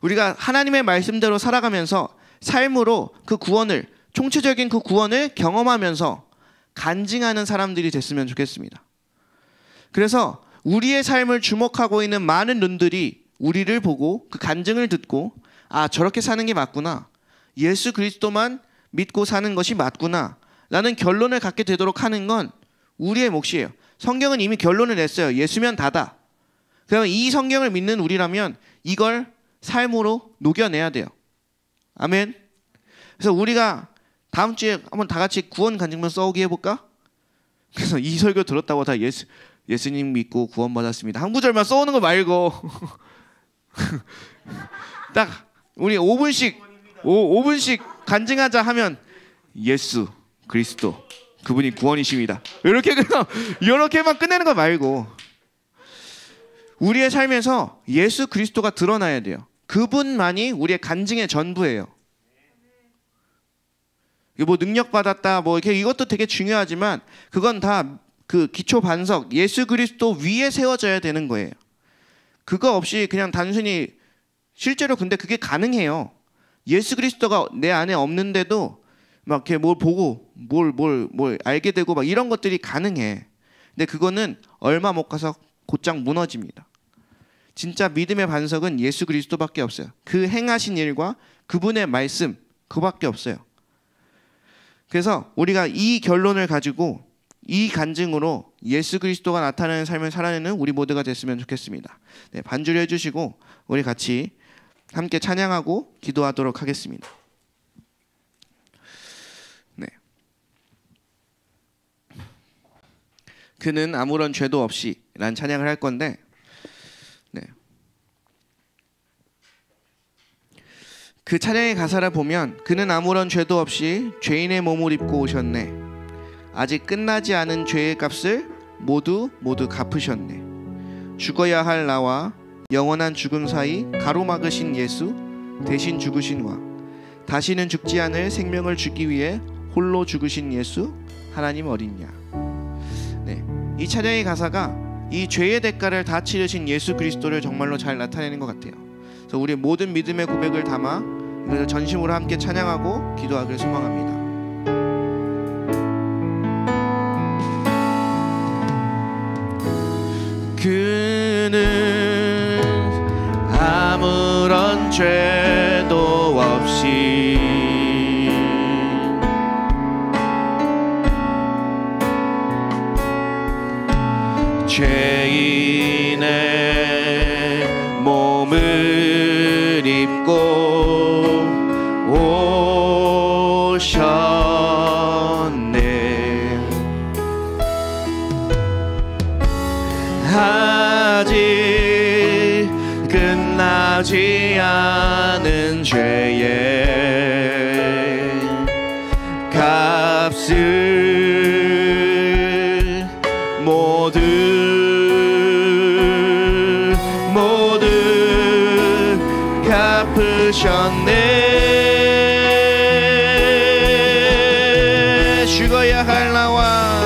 우리가 하나님의 말씀대로 살아가면서 삶으로 그 구원을, 총체적인 그 구원을 경험하면서 간증하는 사람들이 됐으면 좋겠습니다. 그래서 우리의 삶을 주목하고 있는 많은 눈들이 우리를 보고 그 간증을 듣고 저렇게 사는 게 맞구나, 예수 그리스도만 믿고 사는 것이 맞구나 라는 결론을 갖게 되도록 하는 건 우리의 몫이에요. 성경은 이미 결론을 냈어요. 예수면 다다. 그러면 이 성경을 믿는 우리라면 이걸 삶으로 녹여내야 돼요. 아멘. 그래서 우리가 다음 주에 한번 다 같이 구원 간증문 써오기 해볼까? 그래서 이 설교 들었다고 다 예수님 믿고 구원 받았습니다. 한 구절만 써오는 거 말고 딱 우리 5분씩 간증하자 하면 예수 그리스도 그분이 구원이십니다. 이렇게만 끝내는 거 말고 우리의 삶에서 예수 그리스도가 드러나야 돼요. 그분만이 우리의 간증의 전부예요. 뭐 능력 받았다 뭐 이렇게 이것도 되게 중요하지만 그건 다 그 기초 반석 예수 그리스도 위에 세워져야 되는 거예요. 그거 없이 그냥 단순히 실제로 근데 그게 가능해요. 예수 그리스도가 내 안에 없는데도 막 이렇게 뭘 보고 뭘 알게 되고 막 이런 것들이 가능해. 근데 그거는 얼마 못 가서 곧장 무너집니다. 진짜 믿음의 반석은 예수 그리스도밖에 없어요. 그 행하신 일과 그분의 말씀 그밖에 없어요. 그래서 우리가 이 결론을 가지고 이 간증으로 예수 그리스도가 나타나는 삶을 살아내는 우리 모두가 됐으면 좋겠습니다. 네, 반주를 해주시고 우리 같이 함께 찬양하고 기도하도록 하겠습니다. 네. 그는 아무런 죄도 없이 라는 찬양을 할 건데 네. 그 찬양의 가사를 보면 그는 아무런 죄도 없이 죄인의 몸을 입고 오셨네. 아직 끝나지 않은 죄의 값을 모두 갚으셨네. 죽어야 할 나와 영원한 죽음 사이 가로막으신 예수 대신 죽으신 와 다시는 죽지 않을 생명을 주기 위해 홀로 죽으신 예수 하나님 어린 양. 네, 이 찬양의 가사가 이 죄의 대가를 다 치르신 예수 그리스도를 정말로 잘 나타내는 것 같아요. 그래서 우리 모든 믿음의 고백을 담아 이것을 전심으로 함께 찬양하고 기도하기를 소망합니다. 그는 아무런 죄도 없이 죄인의 몸을 입고 오셨네. 아직 끝나지 않은 죄의 값을 모두 갚으셨네. 죽어야 할 나와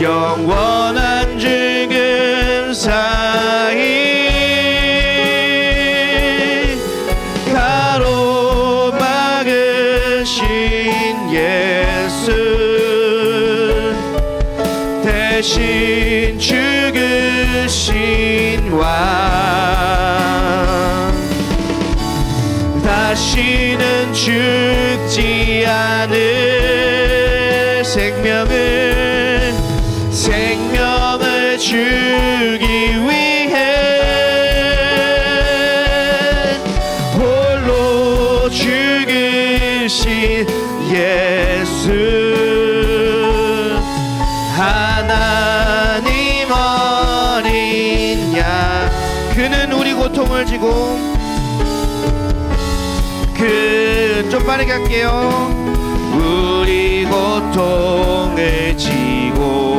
영원한 죽음 사이 가로막으신 예수 대신 죽으신 왕 다시는 죽지 않을 생명을 주기 위해 홀로 죽으신 예수 하나님 어린 양. 그는 우리 고통을 지고 좀 빠르게 할게요. 우리 고통을 지고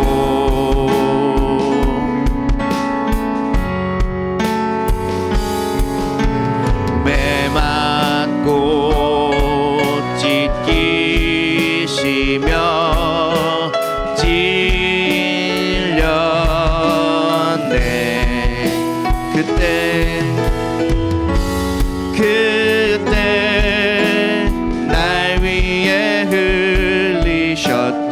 매 맞고 찢기시며 찔렸네. 그때 날 위해 흘리셨던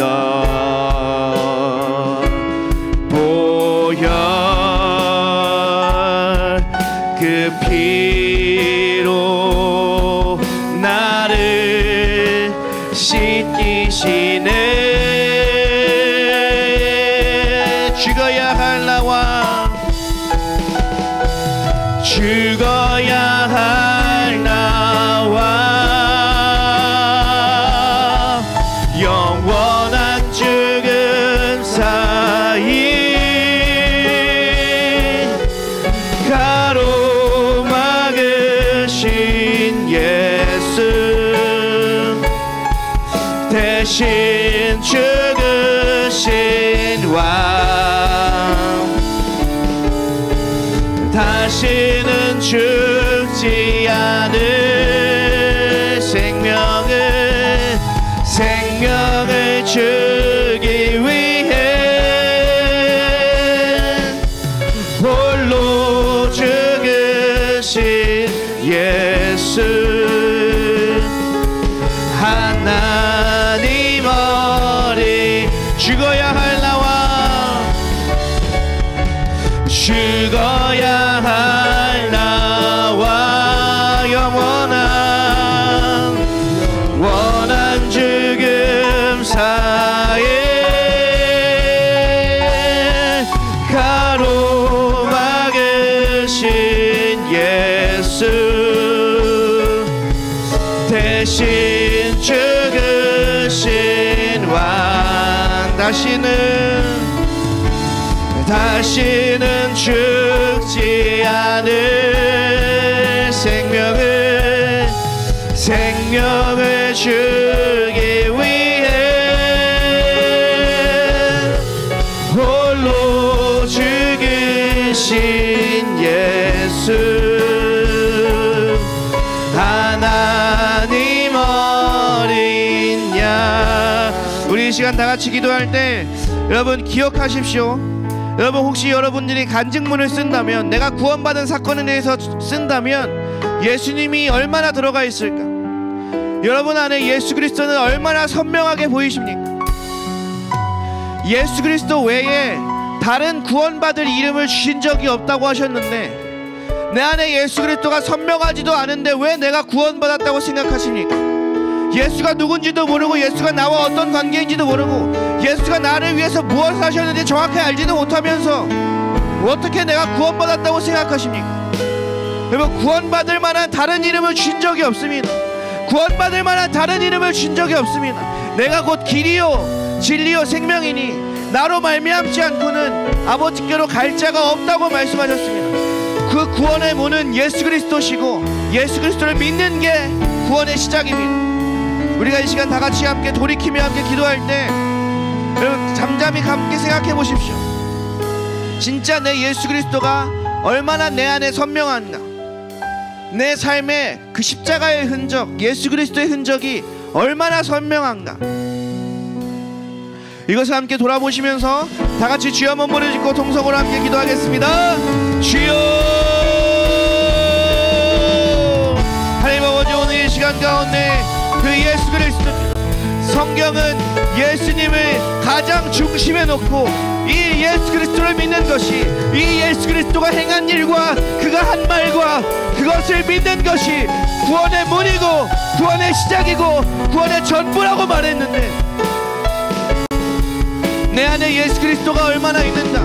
씻기시네. 죽어야 할 나와, 죽어야 할 나와, 영원한 죽음 사이 가로막으신 예수, 대신 죽으신 왕, 다시는 죽지 않을 생명을 주기 위해 홀로 죽으신 예수, 하나님 어린, 죽어야 할 나와, 죽어야 할 나와, 원한 죽음 사이에 가로막으신 예수, 대신 죽으신 왕, 다시는 죽지 않을 생명을 주기 위해 홀로 죽으신 예수, 하나님 어린 양. 우리 이 시간 다 같이 기도할 때 여러분 기억하십시오. 여러분 혹시 여러분들이 간증문을 쓴다면, 내가 구원받은 사건에 대해서 쓴다면 예수님이 얼마나 들어가 있을까? 여러분 안에 예수 그리스도는 얼마나 선명하게 보이십니까? 예수 그리스도 외에 다른 구원받을 이름을 주신 적이 없다고 하셨는데, 내 안에 예수 그리스도가 선명하지도 않은데 왜 내가 구원받았다고 생각하십니까? 예수가 누군지도 모르고, 예수가 나와 어떤 관계인지도 모르고, 예수가 나를 위해서 무엇을 하셨는지 정확히 알지도 못하면서 어떻게 내가 구원받았다고 생각하십니까? 여러분, 구원받을 만한 다른 이름을 주신 적이 없습니다. 구원받을 만한 다른 이름을 주신 적이 없습니다. 내가 곧 길이요 진리요 생명이니 나로 말미암지 않고는 아버지께로 갈 자가 없다고 말씀하셨습니다. 그 구원의 문은 예수 그리스도시고, 예수 그리스도를 믿는 게 구원의 시작입니다. 우리가 이 시간 다 같이 함께 돌이키며 함께 기도할 때 여러분 잠잠히 함께 생각해 보십시오. 진짜 내 예수 그리스도가 얼마나 내 안에 선명한가, 내 삶에 그 십자가의 흔적, 예수 그리스도의 흔적이 얼마나 선명한가, 이것을 함께 돌아보시면서 다 같이 주여 한번 부르 짓고 동성으로 함께 기도하겠습니다. 주여. 하나님 아버지, 오늘 이 시간 가운데 그 예수 그리스도, 성경은 예수님을 가장 중심에 놓고 이 예수 그리스도를 믿는 것이, 이 예수 그리스도가 행한 일과 그가 한 말과 그것을 믿는 것이 구원의 문이고 구원의 시작이고 구원의 전부라고 말했는데, 내 안에 예수 그리스도가 얼마나 있는가,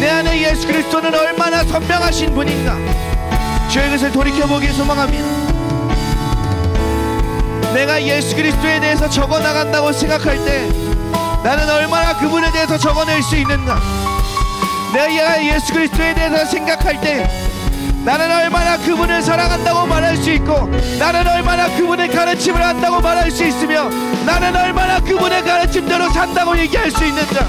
내 안에 예수 그리스도는 얼마나 선명하신 분인가, 저의 것을 돌이켜보기 소망합니다. 내가 예수 그리스도에 대해서 적어나간다고 생각할 때 나는 얼마나 그분에 대해서 적어낼 수 있는가, 내가 예수 그리스도에 대해서 생각할 때 나는 얼마나 그분을 사랑한다고 말할 수 있고, 나는 얼마나 그분의 가르침을 한다고 말할 수 있으며, 나는 얼마나 그분의 가르침대로 산다고 얘기할 수 있는가.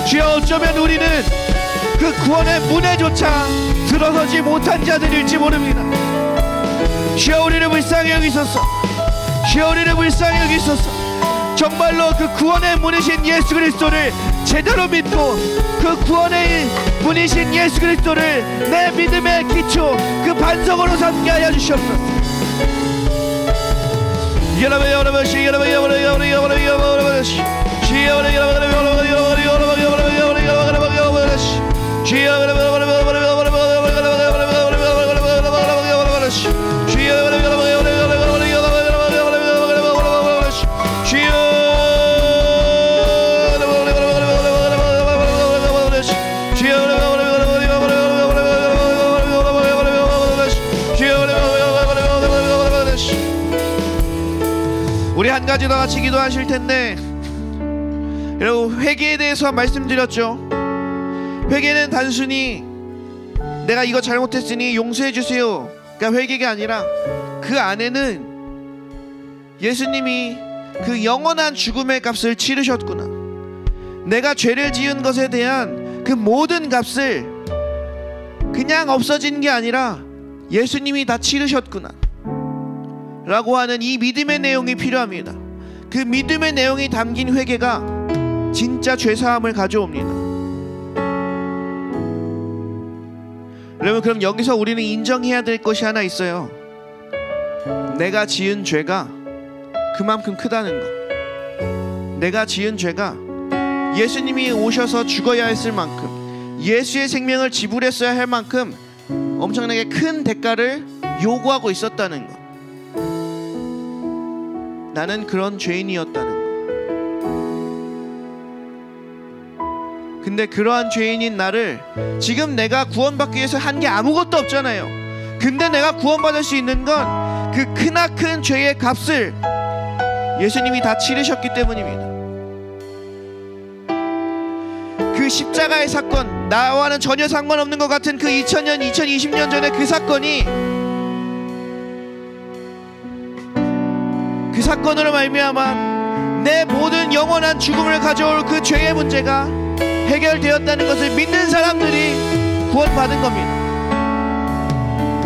주여, 어쩌면 우리는 그 구원의 문에조차 들어서지 못한 자들일지 모릅니다. 주여, 우리를 불쌍히 여기소서. 주여, 우리를 불쌍히 여기소서. 정말로 그 구원의 문이신 예수 그리스도를 제대로 믿고, 그 구원의 문이신 예수 그리스도를 내 믿음의 기초, 그 반석으로 삼게 하여 주시옵소서. 주여, 우리 한 가지 더 같이 기도하실 텐데, 여러분 회개에 대해서 말씀드렸죠. 회개는 단순히 내가 이거 잘못했으니 용서해 주세요 그러니까 회개가 아니라 그 안에는 예수님이 그 영원한 죽음의 값을 치르셨구나, 내가 죄를 지은 것에 대한 그 모든 값을 그냥 없어진 게 아니라 예수님이 다 치르셨구나 라고 하는 이 믿음의 내용이 필요합니다. 그 믿음의 내용이 담긴 회개가 진짜 죄사함을 가져옵니다. 여러분, 그럼 여기서 우리는 인정해야 될 것이 하나 있어요. 내가 지은 죄가 그만큼 크다는 거. 내가 지은 죄가 예수님이 오셔서 죽어야 했을 만큼, 예수의 생명을 지불했어야 할 만큼 엄청나게 큰 대가를 요구하고 있었다는 것. 나는 그런 죄인이었다는 것. 근데 그러한 죄인인 나를 지금 내가 구원받기 위해서 한 게 아무것도 없잖아요. 근데 내가 구원받을 수 있는 건 그 크나큰 죄의 값을 예수님이 다 치르셨기 때문입니다. 그 십자가의 사건, 나와는 전혀 상관없는 것 같은 그 2000년, 2020년 전에 그 사건이, 그 사건으로 말미암아 내 모든 영원한 죽음을 가져올 그 죄의 문제가 해결되었다는 것을 믿는 사람들이 구원받은 겁니다.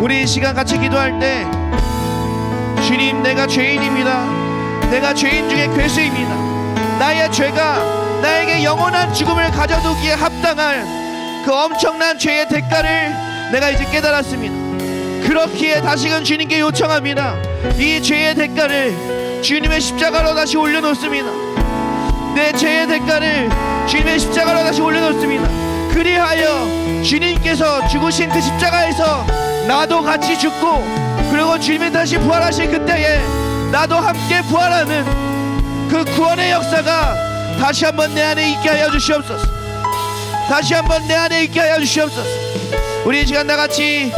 우리 이 시간 같이 기도할 때, 주님, 내가 죄인입니다. 내가 죄인 중에 괴수입니다. 나의 죄가 나에게 영원한 죽음을 가져두기에 합당한 그 엄청난 죄의 대가를 내가 이제 깨달았습니다. 그렇기에 다시금 주님께 요청합니다. 이 죄의 대가를 주님의 십자가로 다시 올려놓습니다. 내 죄의 대가를 주님의 십자가로 다시 올려놓습니다. 그리하여 주님께서 죽으신 그 십자가에서 나도 같이 죽고, 그리고 주님이 다시 부활하신 그때에 나도 함께 부활하는 그 구원의 역사가 다시 한번 내 안에 있게 하여 주시옵소서. 다시 한번 내 안에 있게 하여 주시옵소서. 우리 이 시간 다같이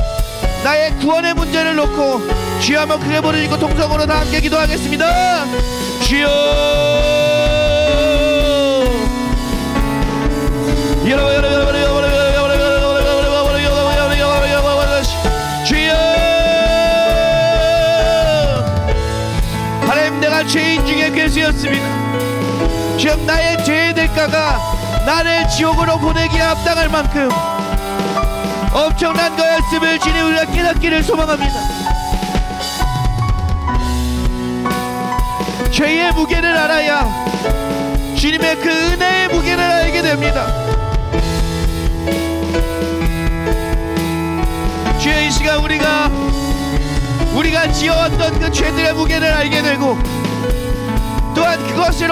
나의 구원의 문제를 놓고 주여 한번 크게 부르짖고 동성으로 다 함께 기도하겠습니다. 주여, 주여, 하나님, 내가 죄인 중에 괴수였습니다. 주여, 나의 죄의 대가가 나를 지옥으로 보내기에 합당할 만큼 엄청난 거였음을 주님, 우리가 깨닫기를 소망합니다. 죄의 무게를 알아야 주님의 그 은혜의 무게를 알게 됩니다. 주여, 이 시간 우리가 지어왔던 그 죄들의 무게를 알게 되고, 또한 그것을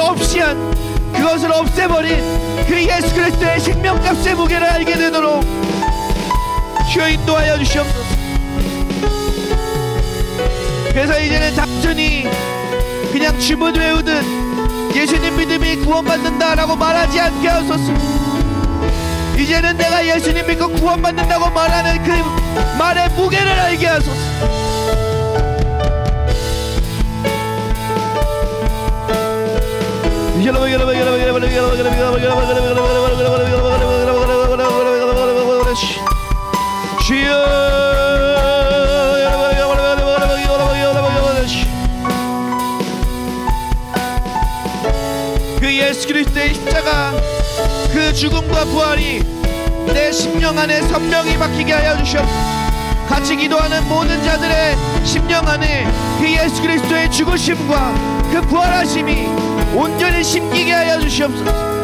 없애버린 그 예수 그리스도의 생명값의 무게를 알게 되도록 주여 인도하여 주시옵소서. 그래서 이제는 단순히 그냥 주문 외우듯 예수님 믿음이 구원받는다라고 말하지 않게 하소서. 이제는 내가 예수님 믿고 구원받는다고 말하는 그 말의 무게를 알게 하소서. 그 예수 그리스도의 십자가, 그 죽음과 부활이 내 심령 안에 선명히 박히게 하여 주시옵소서. 같이 기도하는 모든 자들의 심령 안에 그 예수 그리스도의 죽으심과 그 부활하심이 온전히 심기게 하여 주시옵소서.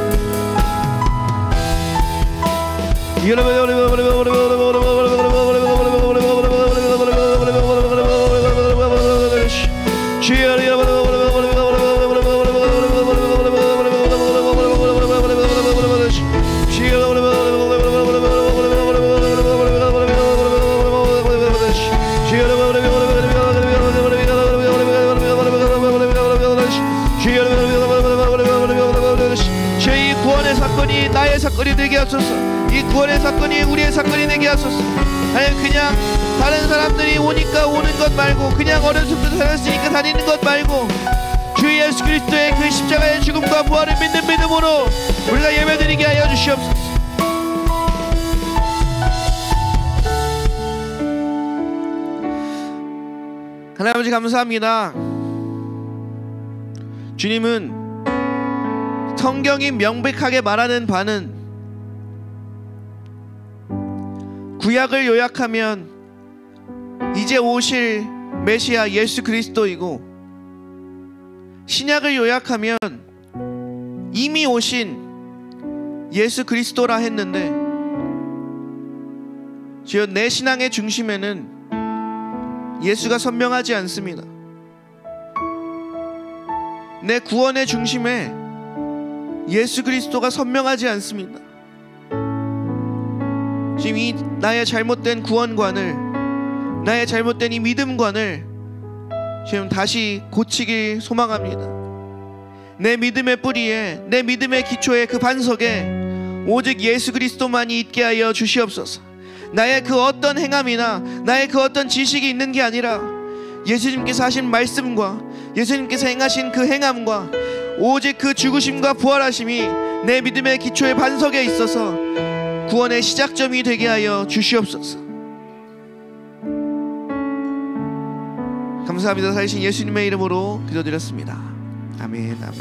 이 구원의 사건이 나의 사건이 되게 하소서. 이 구원의 사건이 우리의 사건이 되게 하소서. 아니, 그냥 다른 사람들이 오니까 오는 것 말고, 그냥 어려서부터 살았으니까 다니는 것 말고, 주 예수 그리스도의 그 십자가의 죽음과 부활을 믿는 믿음으로 우리가 예배드리게 하여 주시옵소서. 하나님 아버지 감사합니다. 주님은 성경이 명백하게 말하는 바는 구약을 요약하면 이제 오실 메시아 예수 그리스도이고, 신약을 요약하면 이미 오신 예수 그리스도라 했는데, 주여 내 신앙의 중심에는 예수가 선명하지 않습니다. 내 구원의 중심에 예수 그리스도가 선명하지 않습니다. 지금 이 나의 잘못된 구원관을, 나의 잘못된 이 믿음관을 지금 다시 고치길 소망합니다. 내 믿음의 뿌리에, 내 믿음의 기초에, 그 반석에 오직 예수 그리스도만이 있게 하여 주시옵소서. 나의 그 어떤 행함이나 나의 그 어떤 지식이 있는 게 아니라 예수님께서 하신 말씀과 예수님께서 행하신 그 행함과 오직 그 죽으심과 부활하심이 내 믿음의 기초의 반석에 있어서 구원의 시작점이 되게 하여 주시옵소서. 감사합니다. 살리신 예수님의 이름으로 기도드렸습니다. 아멘, 아멘.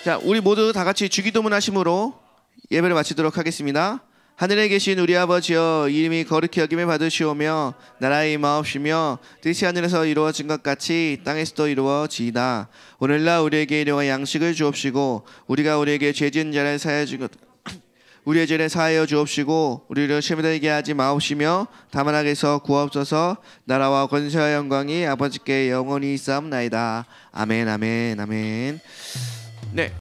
자, 우리 모두 다 같이 주기도문 하심으로 예배를 마치도록 하겠습니다. 하늘에 계신 우리 아버지여, 이름이 거룩히 여김을 받으시오며 나라의 임하옵시며 뜻이 하늘에서 이루어진 것 같이 땅에서도 이루어지이다. 오늘날 우리에게 일용할 양식을 주옵시고 우리가 우리에게 죄 지은 자를 사하여 주고 우리의 죄를 사하여 주옵시고 우리를 시험에 들게 하지 마옵시며 다만 악에서 구하옵소서. 나라와 권세와 영광이 아버지께 영원히 있사옵나이다. 아멘, 아멘, 아멘. 네.